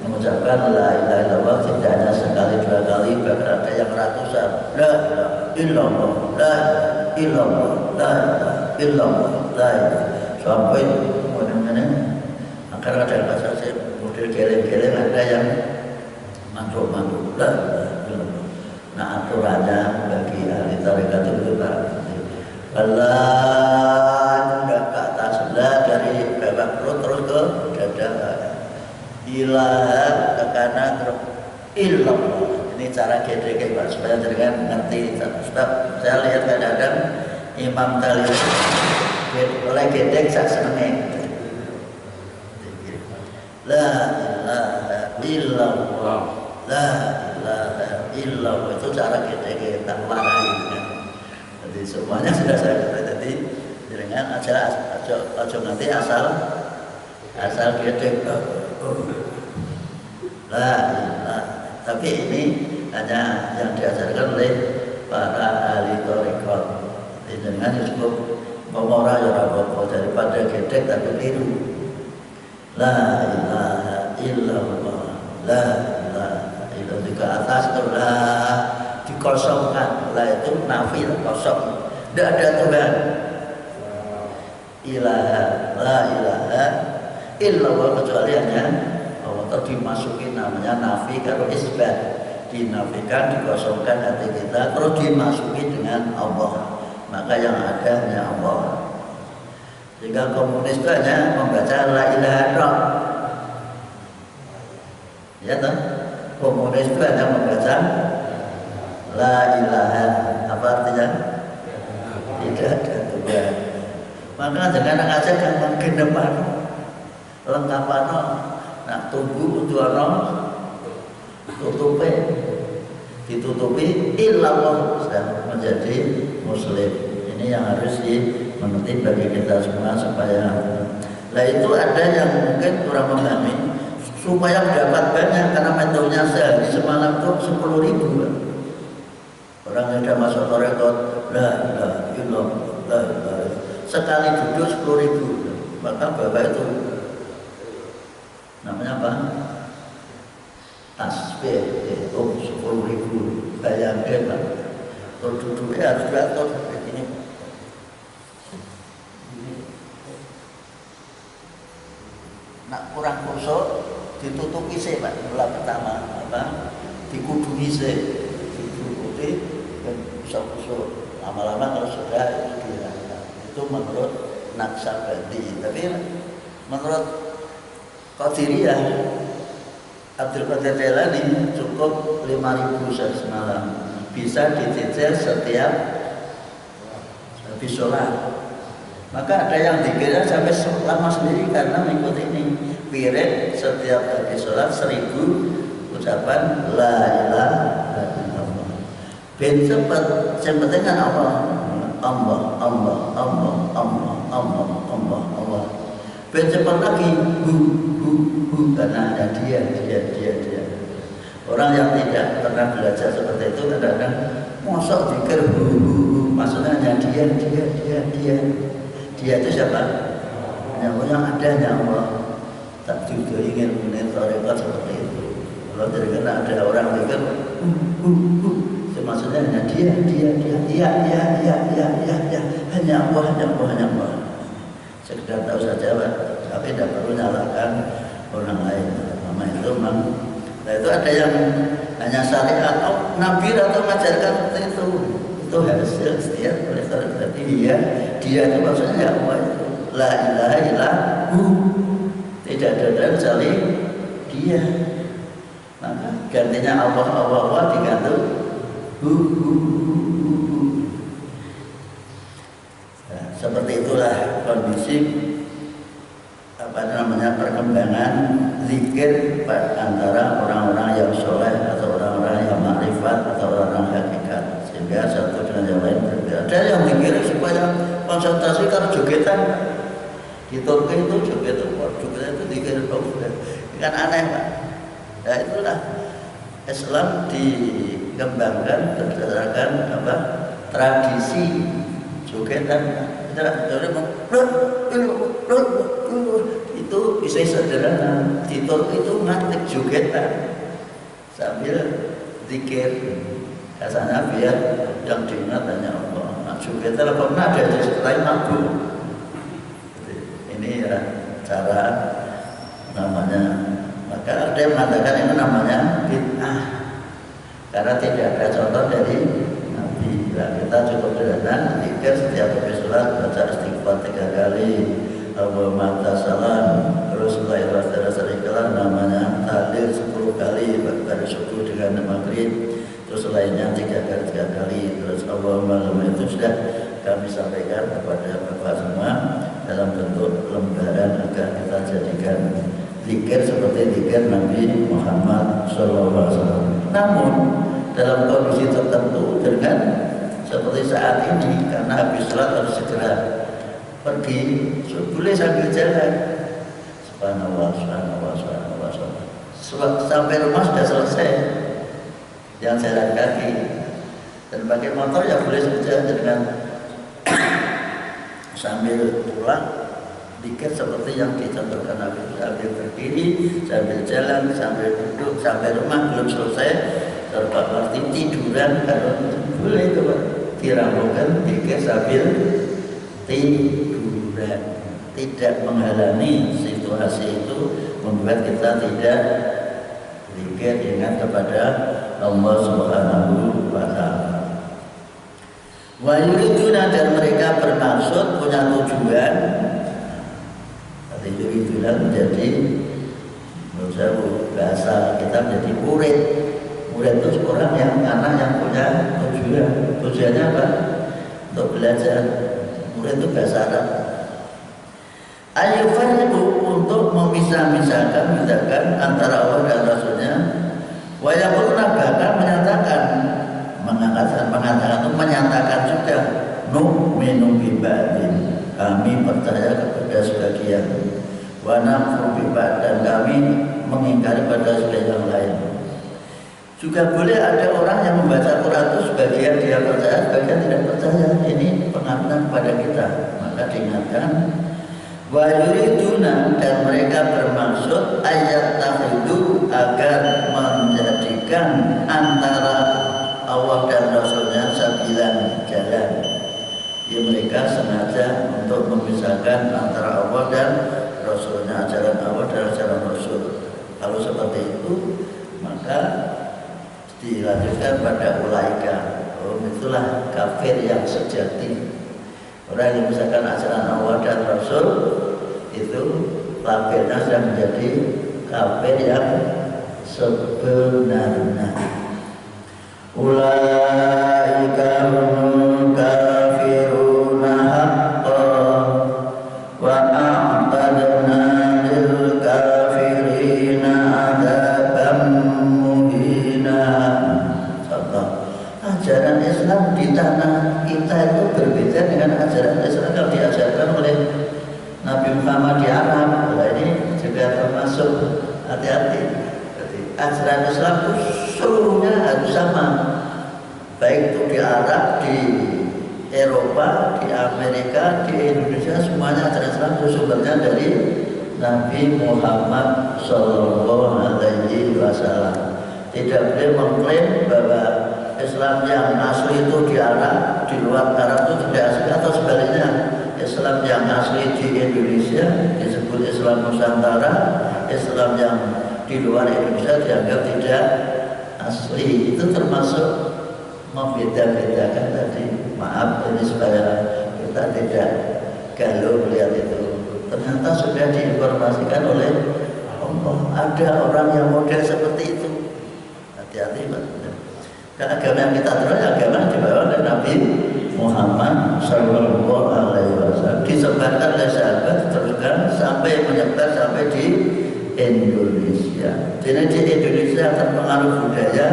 Speaker 1: mengucapkan la ilaha illallah tidak hanya sekali dua kali, bahkan ada yang ratusan. La ilaha illallah, la ilaha illallah, la ilaha illallah, la ilaha, sampai mana-mana. Akan ada yang bahasa model geleng-geleng, ada yang mantuk-mantuk. La ilaha illallah. Nah, aturannya bagi ahli tarekat itu Pak, Allah tidak ke atas, dari bawah perut terus ke dada, ilah ke kanan terus illallah. Ini cara gede Pak, supaya jangan ngerti. Sebab saya lihat kadang-kadang imam tali oleh gede sak seneng. La ilaha illallah, la ilaha illallah, itu cara gede tak marahi. Jadi semuanya sudah saya kata, jadi dengan aja nanti asal gede. Lah, tapi ini hanya yang diajarkan oleh para ahli tarekat. Dengan disebut pemora ya rabbah, daripada gede tapi keliru. La ilaha illallah, la ilaha illallah, di ke atas telah dikosongkan. La itu nafi, kosong, tidak ada Tuhan. Ilaha, la ilaha illallah, kecuali hanya Allah. Tadi dimasuki namanya nafi, kalau isbat dinafikan, dikosongkan hati kita, terus dimasuki dengan Allah, maka yang ada hanya Allah. Jika komunis itu hanya membaca la ilaha illallah, ya toh? Komunis itu hanya membaca la ilaha, apa artinya? Tidak ada Tuhan. Maka jangan ngajak gampang genepan, lengkapan, nak tunggu tujuan tutupi, ditutupi illallah sudah menjadi muslim. Ini yang harus dimengerti bagi kita semua supaya. Nah itu ada yang mungkin kurang memahami, supaya mendapat banyak, karena metodenya sehari semalam itu 10.000 orang yang sudah masuk tarekat la ilaha illallah, sekali duduk 10.000. Maka bapak itu namanya apa? Tasbih itu 10.000. Bayangkan Pak, kalau duduknya harus diatur seperti ini. Nak kurang kusuk ditutupi sih Pak, mula pertama apa? Dikudungi sih, khusyuk. Lama-lama kalau sudah itu dihilangkan. Itu menurut Naqsabandi. Tapi menurut Qadiriyah, Abdul Qadir Jailani cukup 5.000 sehari semalam, bisa dicicil setiap habis sholat. Maka ada yang dikira sampai lama sendiri karena mengikuti ini. Wirid setiap habis sholat 1000 ucapan la ilaha illallah. Ben cepat, yang penting kan Allah, Allah, Allah, Allah, Allah, Allah, Allah, Allah. Ben cepat lagi, karena ada dia. Orang yang tidak pernah belajar seperti itu kadang-kadang mosok pikir maksudnya hanya dia. Dia itu siapa? Yang ada hanya Allah. Tak juga ingin menetarekat seperti itu. Kalau terkena ada orang pikir maksudnya hanya dia, hanya Allah. Sekedar tahu saja, tapi tidak perlu nyalakan orang lain. Nama itu memang. Nah itu ada yang hanya syariat atau nabi atau mengajarkan seperti itu. Itu harus setiap oleh berarti dia itu maksudnya Allah itu. La ilaha illallah. Tidak ada kecuali dia. Maka gantinya Allah diganti Nah, seperti itulah kondisi perkembangan zikir antara orang-orang yang soleh atau orang-orang yang makrifat atau orang-orang hakikat, sehingga satu dengan yang lain berbeda. Ada yang zikir supaya konsentrasi kalau jogetan di Turki itu joget itu zikir kan aneh Pak. Nah itulah Islam dikembangkan berdasarkan tradisi jogetan. Itu bisa sederhana. Di Turki itu ngantik jogetan sambil zikir. Rasanya biar yang diingat hanya Allah. Nah, jogetan pernah ada di selain mabuk. Ini ya cara namanya. Maka ada yang mengatakan ini namanya bid'ah karena tidak ada contoh dari Nabi. Nah, kita cukup sederhana zikir setiap habis sholat baca istighfar 3 kali, Allahumma salam, terus Rasulullah namanya tahlil 10 kali dari subuh dengan maghrib, terus lainnya 3 kali, terus Allahumma itu sudah kami sampaikan kepada Bapak semua dalam bentuk lembaran agar kita jadikan zikir seperti zikir Nabi Muhammad SAW. Namun dalam kondisi tertentu dengan seperti saat ini, karena habis sholat harus segera pergi, boleh sambil jalan. Subhanallah. Sampai rumah sudah selesai, yang jalan kaki dan pakai motor ya boleh saja dengan sambil pulang. Dikir seperti yang dicontohkan Nabi, sambil berdiri, sambil jalan, sambil duduk, sampai rumah belum selesai, serta arti tiduran kalau boleh itu Pak, dirampungkan dikir sambil tiduran, tidak menghalangi situasi itu membuat kita tidak dikir ingat kepada Allah Subhanahu wa Ta'ala. Wa yuriduna, dan mereka bermaksud punya tujuan. Itu menjadi menurut saya bahasa kita menjadi murid itu orang yang karena yang punya tujuannya apa? Untuk belajar. Murid itu bahasa Arab. Ayufan itu untuk memisah-misahkan misalkan antara Allah dan Rasulnya. Wa yaquluna, bahkan menyatakan juga nu'minu bi ba'din, kami percaya kepada sebagian, wa nakfuru bi ba'd, dan kami mengingkari pada sebagian yang lain. Juga boleh ada orang yang membaca Quran itu sebagian dia percaya, sebagian tidak percaya. Ini pengamatan kepada kita. Maka diingatkan, wa yuriduna, dan mereka bermaksud ayat tahidu, agar menjadikan antara Allah dan Rasulnya sabilan, jalan. Ya, mereka sengaja untuk memisahkan antara Allah dan Rasulnya, ajaran Allah dan ajaran Rasul. Kalau seperti itu, maka dilanjutkan pada ulaika. Oh, itulah kafir yang sejati. Orang yang misalkan ajaran Allah dan Rasul itu kafirnya sudah menjadi kafir yang sebenarnya. Ulaika hum kafiruna haqqan wa a'tadna lil kafirina adzaban muhina. Contoh, ajaran Islam di tanah kita itu berbeda dengan ajaran Islam yang diajarkan oleh Nabi Muhammad di Arab. Nah, ini juga termasuk, hati-hati. Jadi ajaran Islam itu seluruhnya harus sama, baik itu di Arab, di Eropa, di Amerika, di Indonesia, semuanya ajaran Islam itu sumbernya dari Nabi Muhammad SAW. Tidak boleh mengklaim bahwa Islam yang asli itu di Arab, di luar Arab itu tidak asli, atau sebaliknya Islam yang asli di Indonesia disebut Islam Nusantara, Islam yang di luar Indonesia dianggap tidak asli. Itu termasuk membeda-bedakan tadi. Maaf ini supaya kita tidak galau melihat itu. Ternyata sudah diinformasikan oleh Allah, ada orang yang model seperti itu. Hati-hati Pak. Dan agama yang kita terus agama yang dibawa oleh Nabi Muhammad Sallallahu Alaihi Wasallam, disebarkan oleh sahabat, diteruskan sampai menyebar sampai di Indonesia. Jadi di Indonesia terpengaruh budaya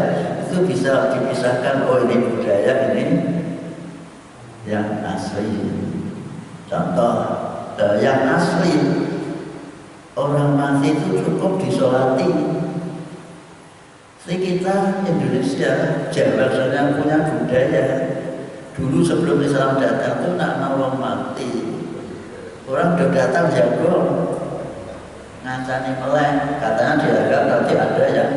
Speaker 1: itu bisa dipisahkan. Oh, ini budaya, ini yang asli. Contoh, yang asli orang mati itu cukup disolati. Jadi kita Indonesia, Jawa sebenarnya punya budaya. Dulu sebelum Islam datang itu nak nolong mati, orang udah datang jago ngancani meleng, katanya dianggap nanti ada yang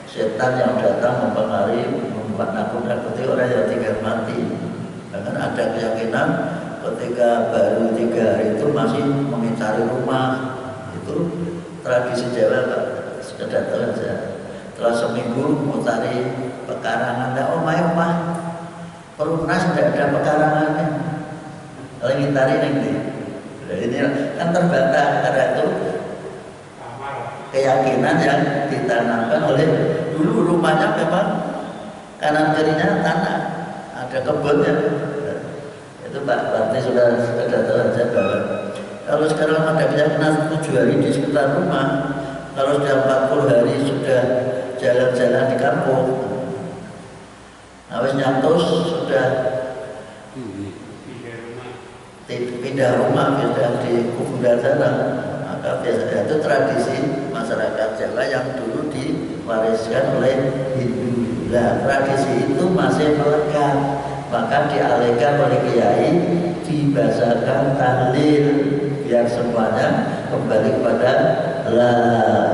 Speaker 1: setan yang datang mempengaruhi, membuat nakut-nakuti orang yang tinggal mati. Bahkan ada keyakinan ketika baru 3 hari itu masih mengitari rumah. Itu tradisi Jawa Pak, sekedar tahu saja. Setelah seminggu mau cari pekarangan, tidak omah perunas tidak ada pekarangannya. Kalau ngitari nanti, ini kan terbatas. Karena itu keyakinan yang ditanamkan oleh dulu rumahnya memang kanan kirinya tanah, ada kebunnya. Itu Pak Bante sudah tahu saja bahwa kalau sekarang ada keyakinan 7 hari di sekitar rumah, kalau sudah 40 hari sudah jalan-jalan di kampung, habis nyatus sudah pindah rumah, sudah di kuburan sana. Maka biasanya itu tradisi masyarakat Jawa yang dulu diwariskan oleh Hindu. Nah, tradisi itu masih melekat, maka dialihkan oleh kiai, dibacakan tahlil biar semuanya kembali kepada la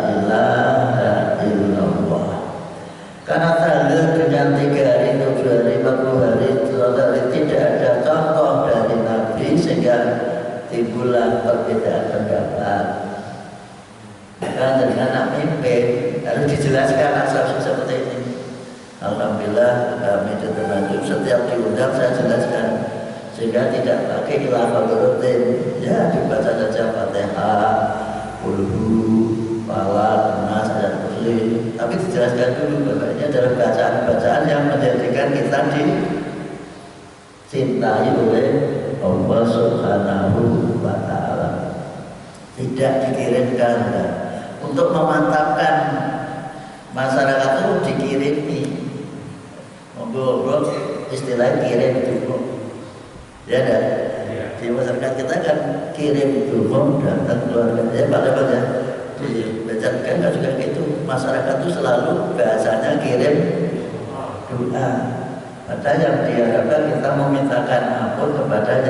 Speaker 1: ilaha illallah. Karena tahlil dengan 3 hari, 7 hari, 40 hari, 30 hari tidak ada contoh dari Nabi, sehingga timbullah perbedaan pendapat. Maka dengan anak mimpin harus dijelaskan asal seperti ini. Alhamdulillah kami terbantu, setiap diundang saya jelaskan, sehingga tidak pakai khilafah rutin. Ya dibaca saja Fatihah, Qul Falaq, Nas, dan Kursi. Tapi dijelaskan dulu bahwa ini adalah bacaan-bacaan yang menjadikan kita dicintai oleh Allah Subhanahu wa Ta'ala. Tidak dikirimkan. Untuk memantapkan masyarakat itu dikirimi. Ngobrol istilah kirim dulu. Ya kan? Di masyarakat kita kan kirim dulu datang keluarga. Ya Pak ya. Dibacakan juga gitu. Masyarakat itu selalu bahasanya kirim doa. Padahal yang diharapkan kita memintakan ampun kepada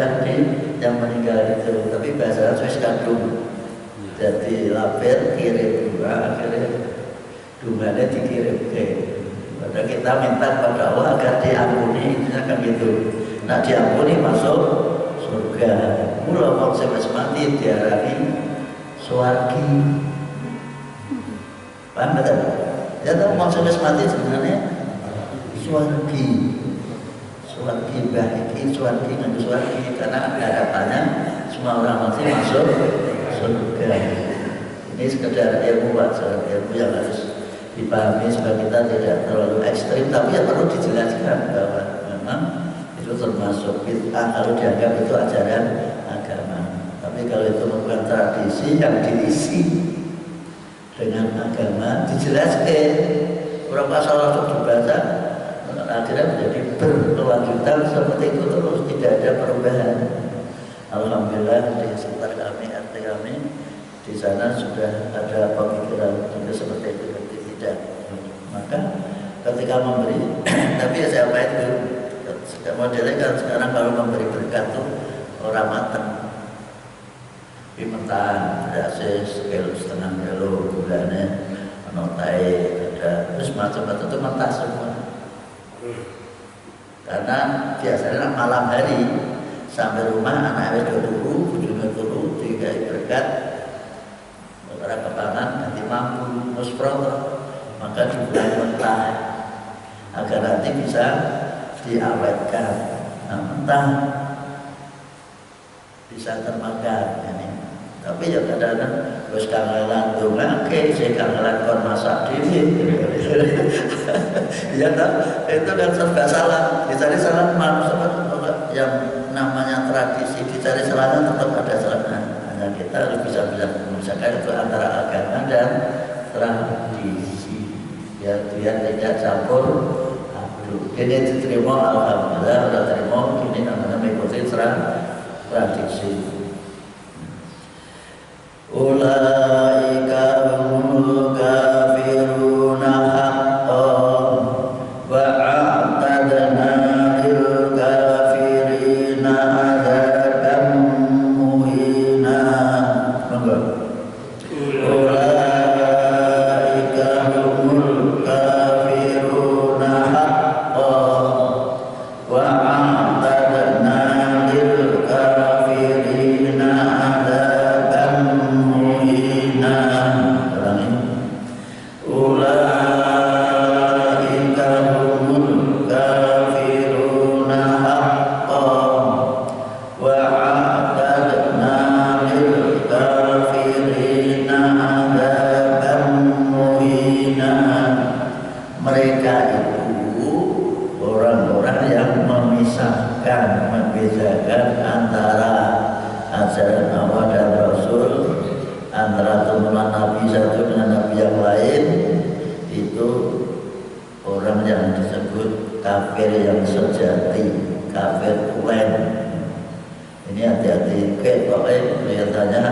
Speaker 1: yang meninggal itu. Tapi bahasa Swiss kandung. Jadi lapir kirim doa, akhirnya doanya dikirim ke. Padahal kita minta kepada Allah agar diampuni, itu kan gitu. Nah diampuni masuk surga. Mula wong sing wis mati diarani swargi. Paham betul? Ya tahu wong sing wis mati sebenarnya swargi. suwargi bahiki suwargi nganggo suwargi karena harapannya semua orang mati masuk surga. Ini sekedar ilmu wajar, ilmu yang harus dipahami supaya kita tidak terlalu ekstrim, tapi ya perlu dijelaskan bahwa memang itu termasuk bid'ah kalau dianggap itu ajaran agama. Tapi kalau itu bukan tradisi yang diisi dengan agama, dijelaskan berapa salah itu dibaca, akhirnya menjadi berkelanjutan seperti itu terus, tidak ada perubahan. Alhamdulillah di sekitar kami, RT kami di sana sudah ada pemikiran juga seperti itu, tidak. Maka ketika memberi, tapi ya siapa itu modelnya kan sekarang kalau memberi berkat tuh orang matang, pimentan, beras setengah kilo gulanya, notai ada, terus macam-macam itu mentah semua. Karena biasanya malam hari sampai rumah anak sudah turu, bujurnya turu, dikai berkat, karena kepangan nanti mampu musproh, maka dibuat mentah agar nanti bisa diawetkan. Nah, mentah bisa termakan ini. Tapi ya kadang-kadang wis kangelan dongake, saya kangelan kon masak dhewe. Ya kan? Itu kan serba salah. Dicari salah manusia yang namanya tradisi, dicari salahnya tetap ada salahnya. Hanya kita harus bisa memisahkan itu antara agama dan tradisi. Ya biar tidak campur aduk. Ini diterima alhamdulillah, sudah terima. Ini namanya mengikuti tradisi. Ulaika humul kafiruna haqqan wa a'tadna lil kafirina adzaban muhina. Ulaika humul kafiruna haqqan wa a'tadna lil kafirina membedakan antara ajaran Allah dan Rasul, antara turunan Nabi satu dengan Nabi yang lain, itu orang yang disebut kafir yang sejati, kafir tulen. Ini hati-hati, pokoknya kelihatannya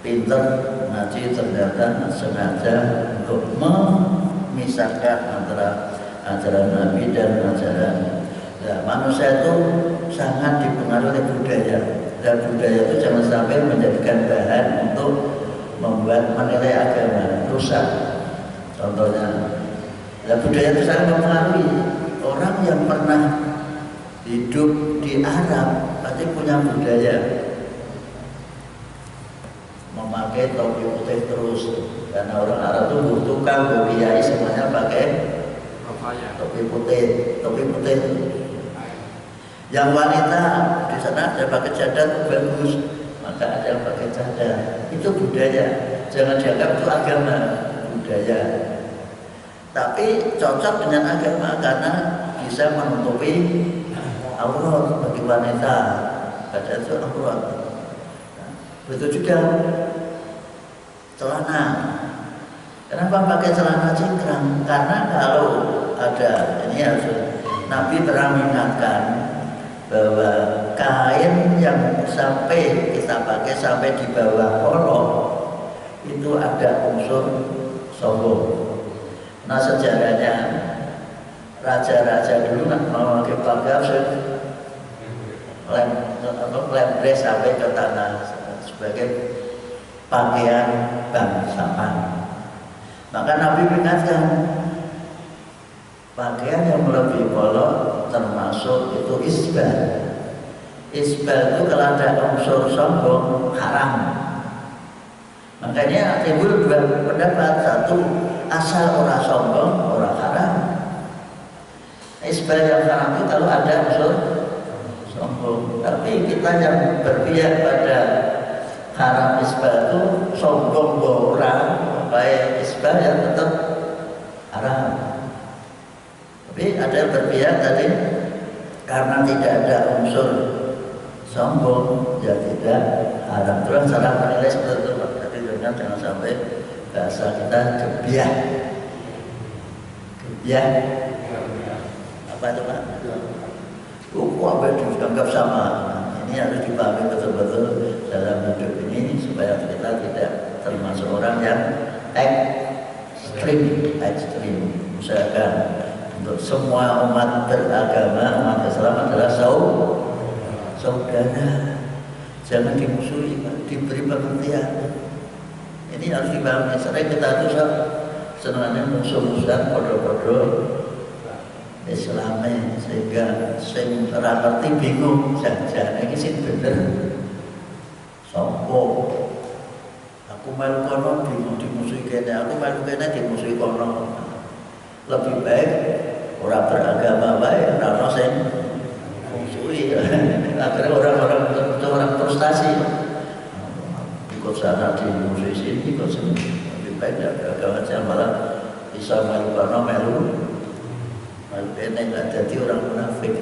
Speaker 1: pinter ngaji, ternyata sengaja untuk memisahkan antara ajaran Nabi dan ajaran. Nah, manusia itu sangat dipengaruhi oleh budaya, dan budaya itu jangan sampai menjadikan bahan untuk membuat menilai agama rusak. Contohnya, budaya itu sangat mempengaruhi. Orang yang pernah hidup di Arab pasti punya budaya memakai topi putih terus, karena orang Arab itu tukang kiai semuanya pakai topi putih. Yang wanita di sana ada pakai cadar bagus, maka ada yang pakai cadar. Itu budaya, jangan dianggap itu agama, budaya. Tapi cocok dengan agama karena bisa menutupi aurat bagi wanita, pada itu aurat. Begitu juga celana. Kenapa pakai celana cingkrang? Karena kalau ada, ini harus Nabi pernah mengingatkan bahwa kain yang sampai kita pakai sampai di bawah kolong itu ada unsur sombong. Nah, sejarahnya raja-raja dulu kan mau pakai pakaian lem sampai ke tanah sebagai pakaian bangsawan. Maka Nabi ingatkan pakaian yang melebihi kolong termasuk itu isbal. Isbal itu kalau ada unsur sombong haram. Makanya timbul dua pendapat. Satu, asal orang sombong orang haram. Isbah yang haram itu kalau ada unsur sombong. Tapi kita yang berpihak pada haram isbah itu sombong orang, baik isbah yang tetap haram. Tapi ada yang berpihak tadi karena tidak ada unsur sombong, ya tidak haram. Terus cara menilai seperti itu, tapi jangan sampai bahasa kita gebiah. Gebiah apa itu Pak? Apa itu dianggap sama? Ini harus dipahami betul-betul dalam hidup ini supaya kita tidak termasuk orang yang ekstrim. Usahakan untuk semua umat beragama, umat Islam adalah saudara. Jangan dimusuhi, diberi pengertian. Ini harus dipahami. Sering kita itu sebenarnya musuh-musuhan bodoh-bodoh Islami, sehingga sing ora ngerti bingung jajan iki sing bener sopo. Aku melu kono bingung dimusuhi kene, aku melu kene dimusuhi kono. Lebih baik orang beragama baik, ora sing musuhi. Akhirnya orang frustasi. Ikut sana dimusuhi sini, ikut sini. Lebih baik agama jangan malah bisa melu kono melu ini nggak jadi orang munafik.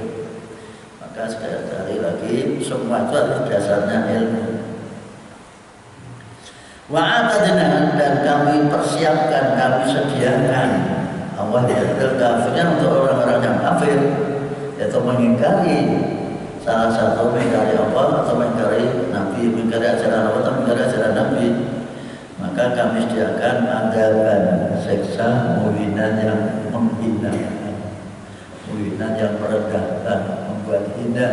Speaker 1: Maka sekali lagi semua itu adalah dasarnya ilmu. Wa'atadna, dan kami persiapkan, kami sediakan Allah yaitu kafirnya untuk orang-orang yang kafir, yaitu mengingkari salah satu mengingkari Allah atau mengingkari Nabi, mengingkari ajaran Allah atau mengingkari ajaran Nabi. Maka kami sediakan adaban siksa muhinan yang menghina, muhinan yang merendahkan, membuat hina,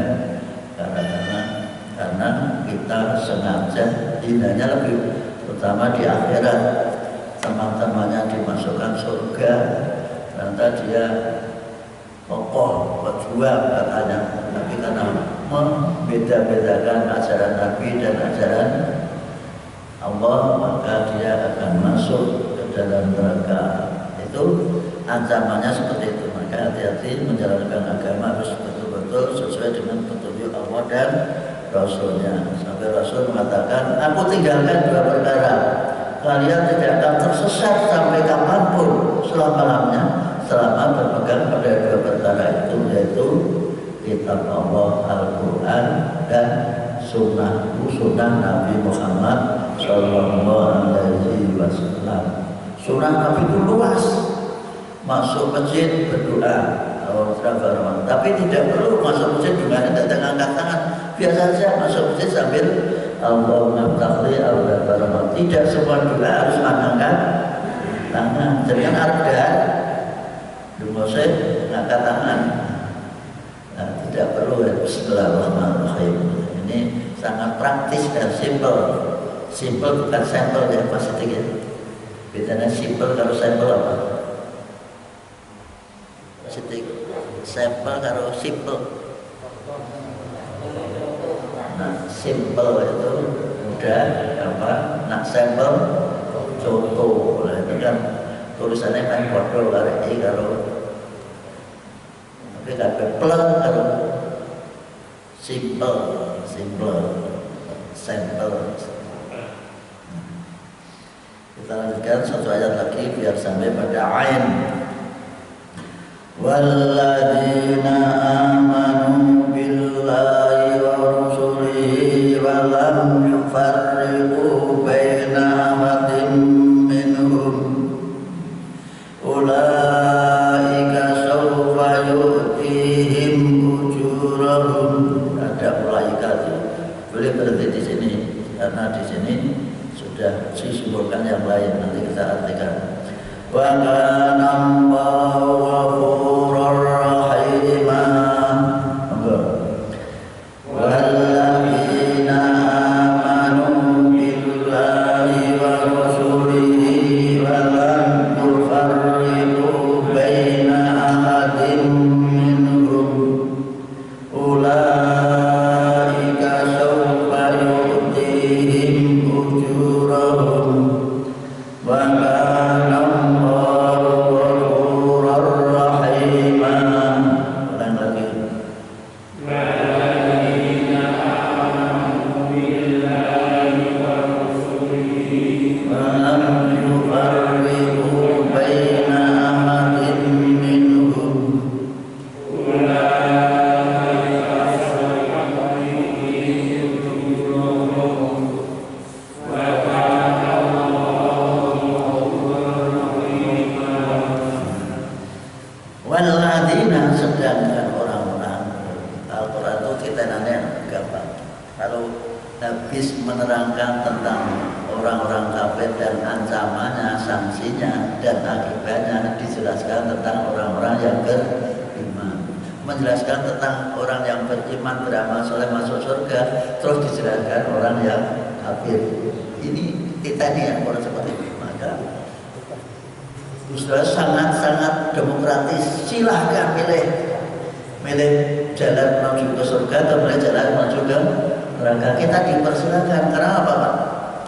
Speaker 1: karena kita sengaja hinanya lebih terutama di akhirat. Teman-temannya dimasukkan surga ternyata dia kokoh berjuang katanya, tapi karena membeda-bedakan ajaran Nabi dan ajaran Allah maka dia akan masuk ke dalam neraka. Itu ancamannya seperti itu. Maka hati-hati menjalankan agama harus betul-betul sesuai dengan petunjuk Allah dan Rasulnya. Sampai Rasul mengatakan, aku tinggalkan dua perkara, kalian tidak akan tersesat sampai kapanpun selama-lamanya selama berpegang pada dua perkara itu, yaitu kitab Allah Al-Quran dan sunnah Nabi Muhammad Sallallahu Alaihi Wasallam. Sunnah Nabi itu luas, masuk masjid berdoa, tapi tidak perlu masuk masjid dengan angkat tangan, biasa saja masuk masjid sambil Allahumma ftahli al-barakah. Tidak semua doa harus mengangkat tangan. Jangan ada dumose angkat tangan. Nah, tidak perlu ya. Bismillahirrahmanirrahim. Ini sangat praktis dan simpel. Simpel bukan sampel ya Mas Sidik ya. Bedanya simpel kalau sampel apa? Sidik. Sampel kalau simpel. Nah, simpel itu mudah apa? Nak sampel contoh. Nah, itu kan tulisannya kan bodoh kalau tapi kabeh pleng kalau simple sampel. Kita lanjutkan satu ayat lagi biar sampai pada ain. Walladzina amanu billahi wa rusulihi wa lam yufarriqu baina ahadin minhum ulaika sawfa yu'tihim ujurahum. Ada ulaika itu boleh berhenti di sini karena di sini sudah disebutkan yang lain, nanti kita artikan. Wa kana Allahu ghafurur rahima. Walladzina amanu billahi wa rasulihi wa lam yufarriqu baina ahadin minhum ulaika sawfa yu'tihim ujurahum wa kana Allahu ghafurur rahima. tenannya gampang. Kalau habis menerangkan tentang orang-orang kafir dan ancamannya, sanksinya, dan akibatnya, dijelaskan tentang orang-orang yang beriman. Menjelaskan tentang orang yang beriman beramal soleh masuk surga, terus dijelaskan orang yang kafir. Ini kita ini yang orang seperti ini. Maka Ustaz sangat-sangat demokratis. Silahkan milih jalan menuju ke surga atau milih jalan menuju ke neraka. Kita dipersilakan. Karena apa, Pak?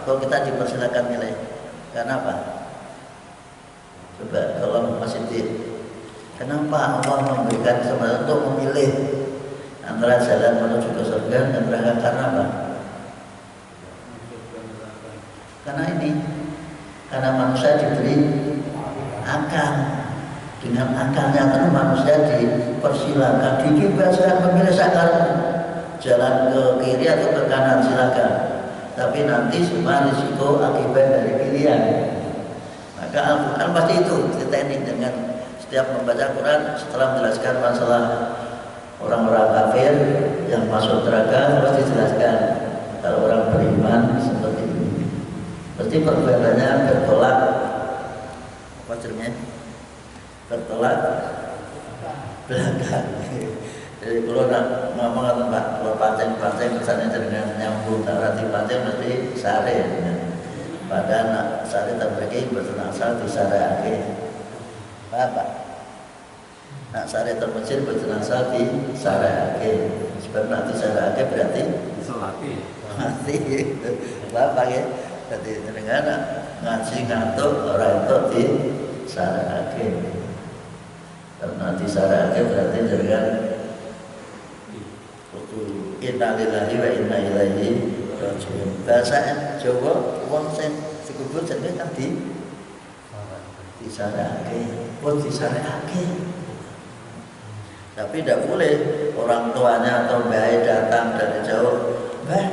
Speaker 1: Kalau kita dipersilakan milih, karena apa? Coba kalau masih kenapa Allah memberikan kesempatan untuk memilih antara jalan menuju ke surga dan neraka? Karena apa? Karena manusia diberi akal. Dengan akalnya itu manusia dipersilakan, dibebaskan memilih sekarang jalan ke kiri atau ke kanan, silakan. Tapi nanti semua risiko akibat dari pilihan. Maka Al-Quran pasti itu kita ini dengan setiap membaca Quran setelah menjelaskan masalah orang-orang kafir yang masuk neraka, harus dijelaskan kalau orang beriman seperti ini. Pasti perbedaannya bertolak apa cermin? Bertolak belakang. Jadi kalau ngomong atau Pak, kalau pancing kesannya dengan nyambung tak rati pancing mesti sare. Padahal nak sare tak pergi bertenasal di sare akhir. Apa? Nak sare termecir bertenasal di sare akhir. Sebab nanti sare akhir berarti mati. Apa ya? Berarti dengan ngaji ngantuk orang itu di sare akhir. Karena di sare akhir berarti dengan innalillahi wa inna ilaihi raji'un. Bahasa Jawa wong sing dikubur jenenge kan disarake, pun disarake. Tapi tidak boleh orang tuanya atau bayi datang dari jauh, "Mbah,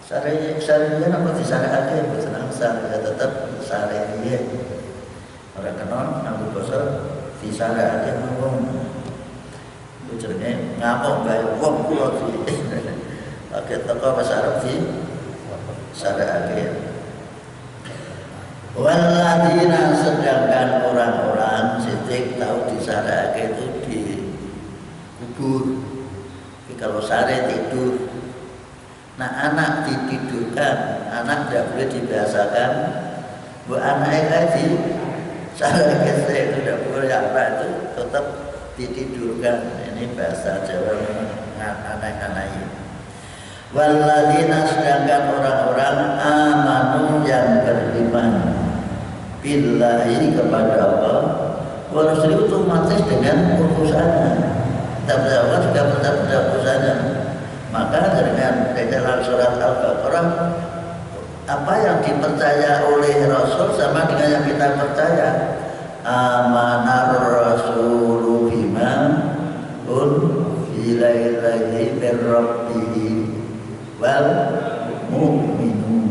Speaker 1: sare apa disarake?" Boten asal ya tetap sare riye. Ora kena nganggo basa disarake mawon. Jenenge ngamuk bae wong kula iki. Oke, teko bahasa Arab di syara'ake. Waladina, sedangkan orang-orang sidik tahu di syara'ake itu dikubur. Jadi kalau sare tidur. Nah, anak ditidurkan, anak tidak boleh dibiasakan. Bu anaknya di syara'ake itu tidak boleh, anak itu tetap ditidurkan. Ini bahasa Jawa anak-anak. Waladina, sedangkan orang-orang amanu yang beriman billahi kepada Allah, wa rasul otomatis dengan utusannya. Allah juga pada utusannya. Maka dengan dalam surat Al-Baqarah, apa yang dipercaya oleh Rasul sama dengan yang kita percaya. Amanar rasulu bima ilaihi birrabbihi wal mu'minun.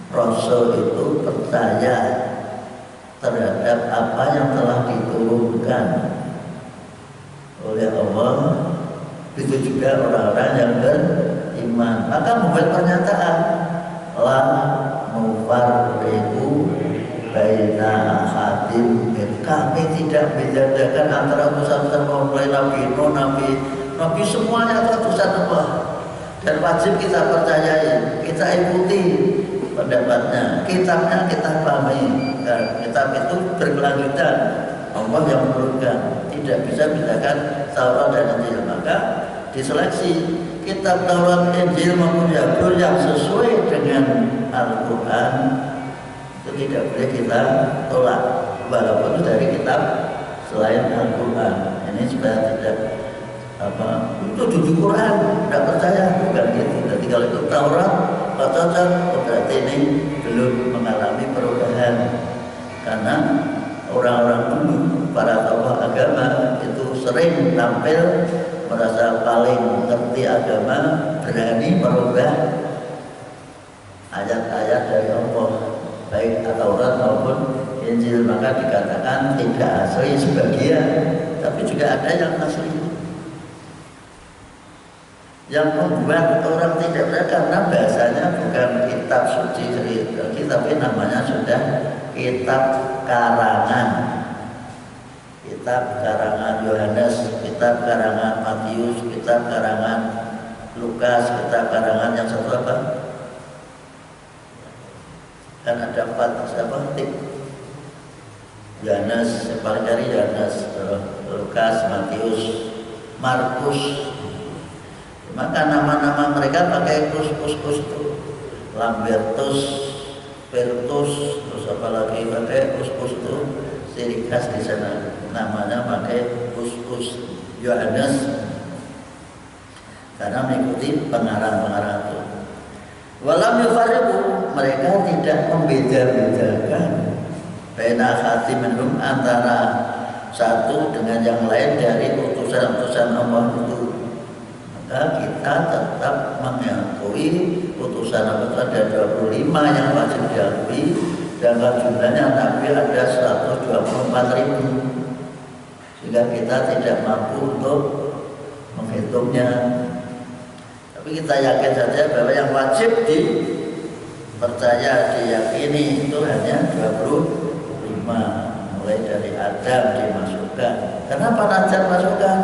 Speaker 1: Rasul itu percaya terhadap apa yang telah diturunkan oleh Allah. Itu juga orang-orang yang beriman. Maka membuat pernyataan la nufarriqu baina ahadin, kami tidak membedakan antara utusan Nabi semuanya itu utusan Allah, dan wajib kita percayai, kita ikuti pendapatnya, kitabnya kita pahami. Kitab itu berkelanjutan, Allah yang menurunkan, tidak bisa bedakan Taurat dan Injil. Maka diseleksi kitab Taurat, Injil maupun Zabur yang sesuai dengan Al-Quran itu tidak boleh kita tolak, walaupun itu dari kitab selain Al-Quran. Ini supaya tidak itu di Quran, tidak percaya, bukan gitu. Jadi kalau itu Taurat nggak cocok, berarti ini belum mengalami perubahan. Karena orang-orang dulu, para tokoh agama itu sering tampil merasa paling ngerti agama, berani merubah ayat-ayat dari Allah, baik Taurat maupun Injil. Maka dikatakan tidak asli sebagian, tapi juga ada yang asli. Yang membuat orang tidak percaya karena bahasanya bukan kitab suci lagi, tapi namanya sudah kitab karangan. Kitab karangan Yohanes, kitab karangan Matius, kitab karangan Lukas, kitab karangan yang satu apa? Kan ada 4 siapa? Yohanes, paling dari Yohanes, Lukas, Matius, Markus. Maka nama-nama mereka pakai kus itu, Lambertus, Pertus, terus apa lagi pakai kus itu, ciri khas di sana. Namanya pakai kus Yohanes, karena mengikuti pengarang-pengarang itu. Walam yufariqu, mereka tidak membeda-bedakan baina khatiminhum, antara satu dengan yang lain dari utusan-utusan Allah itu. Maka kita tetap mengakui utusan Allah ada 25 yang wajib diakui, dan jumlahnya Nabi ada 124.000, sehingga kita tidak mampu untuk menghitungnya. Tapi kita yakin saja bahwa yang wajib dipercaya, diyakini itu hanya 25, mulai dari Adam dimasukkan. Kenapa Najar masukkan?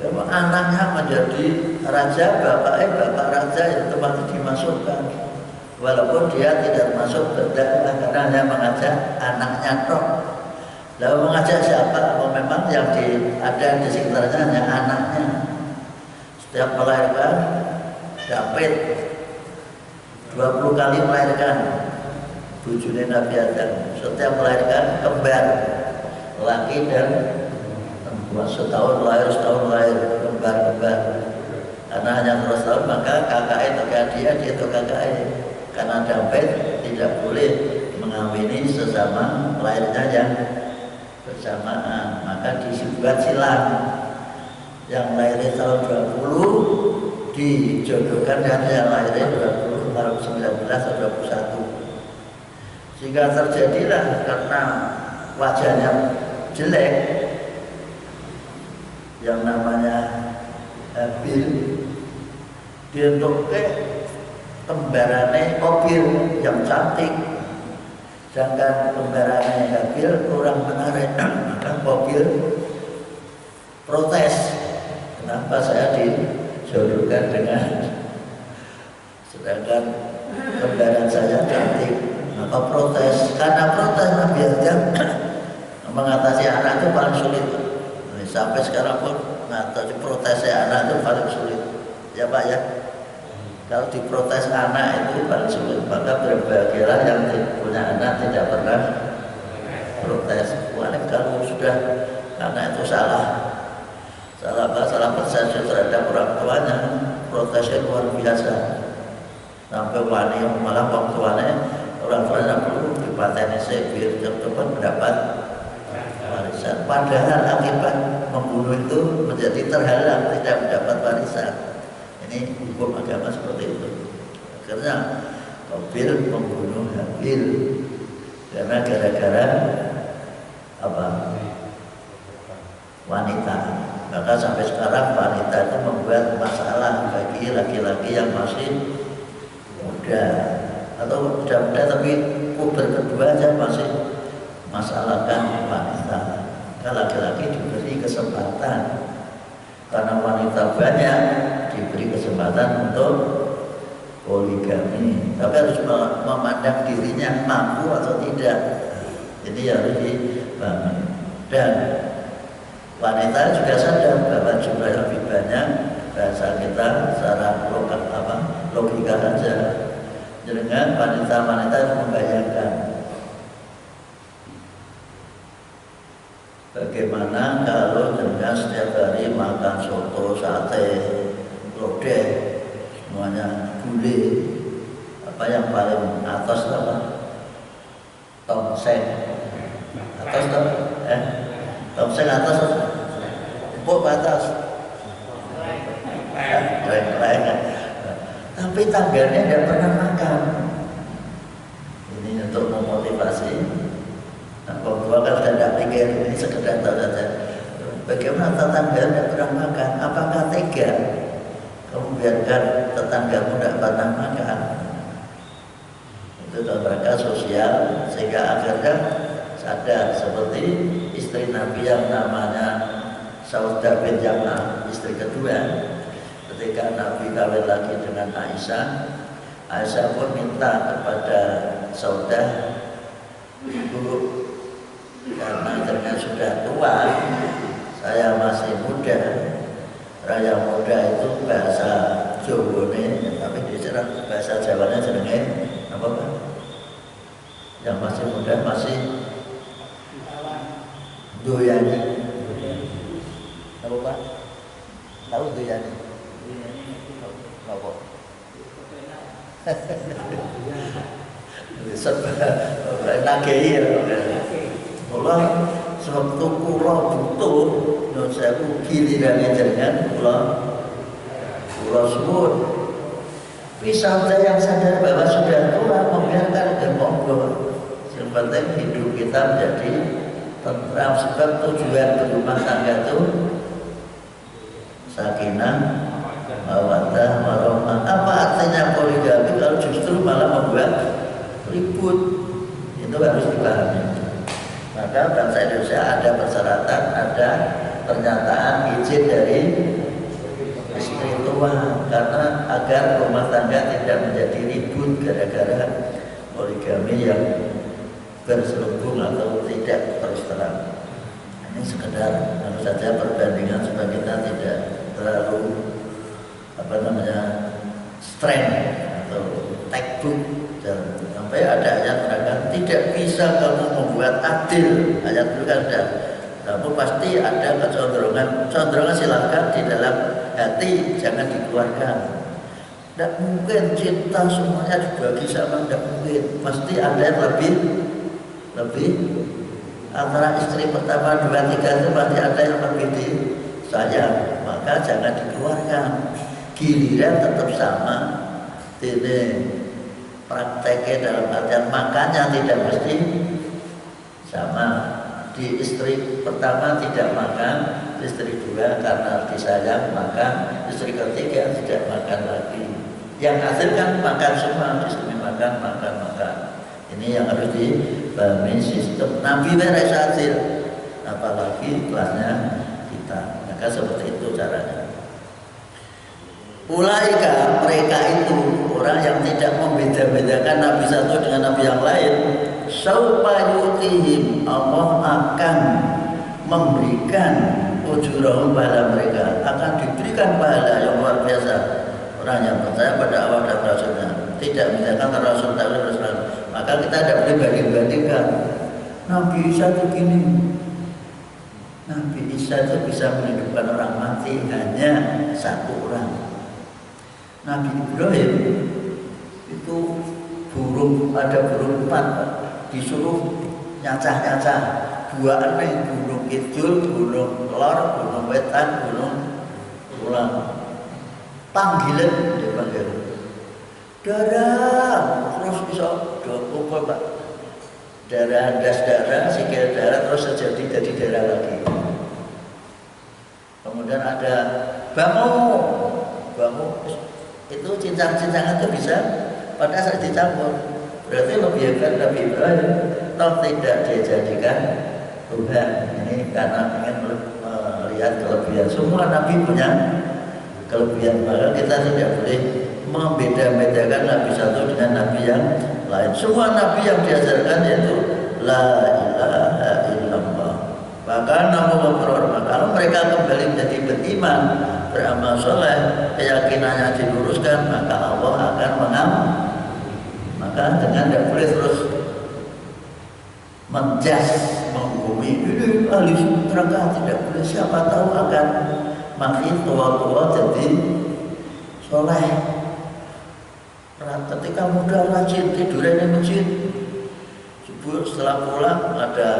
Speaker 1: Karena anaknya menjadi raja, bapak raja itu pasti dimasukkan. Walaupun dia tidak masuk berdakwah, karena hanya mengajak anaknya tok. Lalu mengajak siapa? Memang yang ada di sekitarnya hanya anaknya. Setiap melahirkan, David 20 kali melahirkan bujune Nabi Adam. Setiap melahirkan kembar, laki dan perempuan. Setahun lahir, kembar. Karena hanya terus tahun, maka kakak itu dia itu kakak. Karena David tidak boleh mengawini sesama lahirnya yang bersamaan, maka dibuat silang. Yang lahirnya tahun 20 dijodohkan dengan yang lahirnya 20 tahun 19 atau 21. Sehingga terjadilah karena wajahnya jelek yang namanya Habil, dientuk kembarannya Qabil yang cantik, sedangkan kembarannya Habil kurang menarik. Maka Qabil protes, kenapa saya dijodohkan dengan, sedangkan kembaran saya cantik. Maka protes, karena protes Nabi Adam mengatasi anak itu paling sulit. Sampai sekarang pun mengatasi protesnya anak itu paling sulit, ya Pak ya. Kalau diprotes anak itu paling sulit, maka berbahagialah yang punya anak tidak pernah protes. Kalau sudah anak itu salah persepsi terhadap orang tuanya, protesnya luar biasa. Sampai wani malah orang tuanya perlu dipateni biar cepat mendapat warisan. Padahal akibat membunuh itu menjadi terhalang, tidak mendapat warisan. Ini hukum agama seperti itu. Akhirnya Qabil membunuh Habil karena gara-gara apa? Wanita. Maka sampai sekarang wanita itu membuat masalah bagi laki-laki yang masih muda atau sudah muda tapi puber kedua aja masih masalahkan wanita. Maka laki-laki diberi kesempatan, karena wanita banyak diberi kesempatan untuk poligami, tapi harus memandang dirinya mampu atau tidak. Jadi harus dibangun. Dan wanita juga sadar bahwa jumlah yang lebih banyak, bahasa kita secara logika saja. Dengan wanita-wanita itu membayangkan bagaimana kalau dengan setiap hari makan soto, sate, lodeh, semuanya gulai, apa yang paling atas apa? Tongseng atas apa? Tongseng atas apa? Empuk atas. Tapi tangganya tidak pernah makan. Ini untuk memotivasi. Orang tua kan tidak pikir, ini sekedar tahu saja. Bagaimana tetangga tidak pernah makan? Apakah tega lembaga sosial, sehingga akhirnya sadar seperti istri Nabi yang namanya Saudah bin Jam'ah, istri kedua. Ketika Nabi kawin lagi dengan Aisyah, Aisyah pun minta kepada Saudah, ibu, karena ternyata sudah tua, saya masih muda. Raya muda itu bahasa Jawa nih, tapi dicerah bahasa Jawanya jenenge apa Pak? Yang masih muda masih doyani. Apa Pak? Tahu doyani? Apa? Nagei ya. Allah suatu kula butuh nun sewu gilirane jenengan kula suwun. Bisa yang sadar bahwa sudah tua membiarkan monggo. Yang penting hidup kita menjadi tentram, sebab tujuan berumah tangga itu sakinah, mawaddah, warahmah. Apa artinya poligami kalau justru malah membuat ribut? Itu harus dipahami. Maka bangsa Indonesia ada persyaratan, ada pernyataan izin dari istri tua, karena agar rumah tangga tidak menjadi ribut gara-gara poligami yang berselubung atau tidak terus terang. Ini sekedar tentu saja perbandingan supaya kita tidak terlalu strength atau textbook, dan sampai ada ayat mengatakan tidak bisa kamu membuat adil. Ayat itu kan ada, namun pasti ada kecenderungan silakan di dalam hati, jangan dikeluarkan. Tidak mungkin cinta semuanya dibagi sama, tidak mungkin. Pasti ada yang lebih antara istri pertama, dua, tiga itu pasti ada yang lebih disayang. Maka jangan dikeluarkan. Giliran tetap sama. Ini prakteknya dalam artian makannya tidak mesti sama. Di istri pertama tidak makan, istri dua karena disayang makan, istri ketiga tidak makan lagi. Yang hasil kan makan semua, istri makan. Ini yang harus dipahami sistem. Nabi beres hasil, apalagi kelasnya kita. Maka seperti itu caranya. Ulaika, mereka itu orang yang tidak membeda-bedakan Nabi satu dengan Nabi yang lain. Saufa yutihim, Allah akan memberikan ujurahum pahala mereka, akan diberikan pahala yang luar biasa. Orang yang percaya pada Allah dan Rasulnya, tidak misalkan Rasul Ta'ala Rasul, maka kita tidak boleh banding-bandingkan. Nabi Isa itu gini, Nabi Isa itu bisa menghidupkan orang mati hanya satu orang. Nabi Ibrahim itu ada burung 4 disuruh nyacah-nyacah, dua aneh, gunung kidul, gunung lor, gunung wetan, gunung kulon. Panggilan dipanggil darah, terus bisa kumpul Pak, darah das darah, sikil darah, terus jadi darah lagi. Kemudian ada bangun itu cincang-cincangan itu bisa pada saat dicampur. Berarti lebih hebat Nabi Ibrahim, toh tidak dijadikan Tuhan. Ini karena ingin melihat kelebihan. Semua Nabi punya kelebihan, maka kita tidak boleh membeda-bedakan Nabi satu dengan Nabi yang lain. Semua Nabi yang diajarkan yaitu La ilaha illallah. Bahkan namun kalau mereka kembali menjadi beriman, beramal soleh, keyakinannya diluruskan, maka Allah akan mengampuni. Maka dengan tidak boleh terus menjas, menghukumi ini ahli neraka, tidak boleh. Siapa tahu akan makin tua-tua jadi soleh. Ketika muda rajin tidurnya di masjid, subuh setelah pulang ada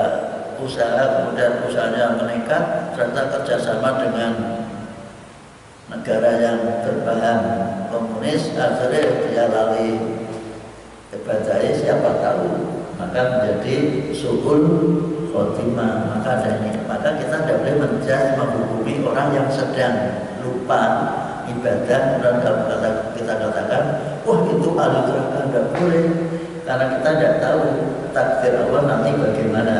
Speaker 1: usaha, kemudian usahanya meningkat, serta kerjasama dengan negara yang berbahan komunis, akhirnya dia lali ibadahnya, siapa tahu maka menjadi suhul khotimah. Maka kita tidak boleh menjudge, menghukumi orang yang sedang lupa ibadah, dan kalau kita katakan wah itu ahli neraka, tidak boleh, karena kita tidak tahu takdir Allah nanti bagaimana.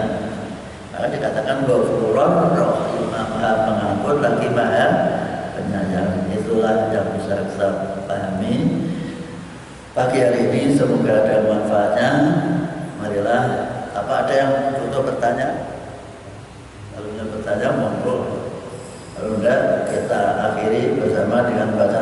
Speaker 1: Maka dikatakan Ghafurur Rahim, Maha Pengampun lagi Maha Penyayang. Itulah yang bisa kita pahami pagi hari ini. Semoga ada manfaatnya. Marilah, apa ada yang butuh bertanya? Kalau ada bertanya, monggo. Kalau enggak, kita akhiri bersama dengan baca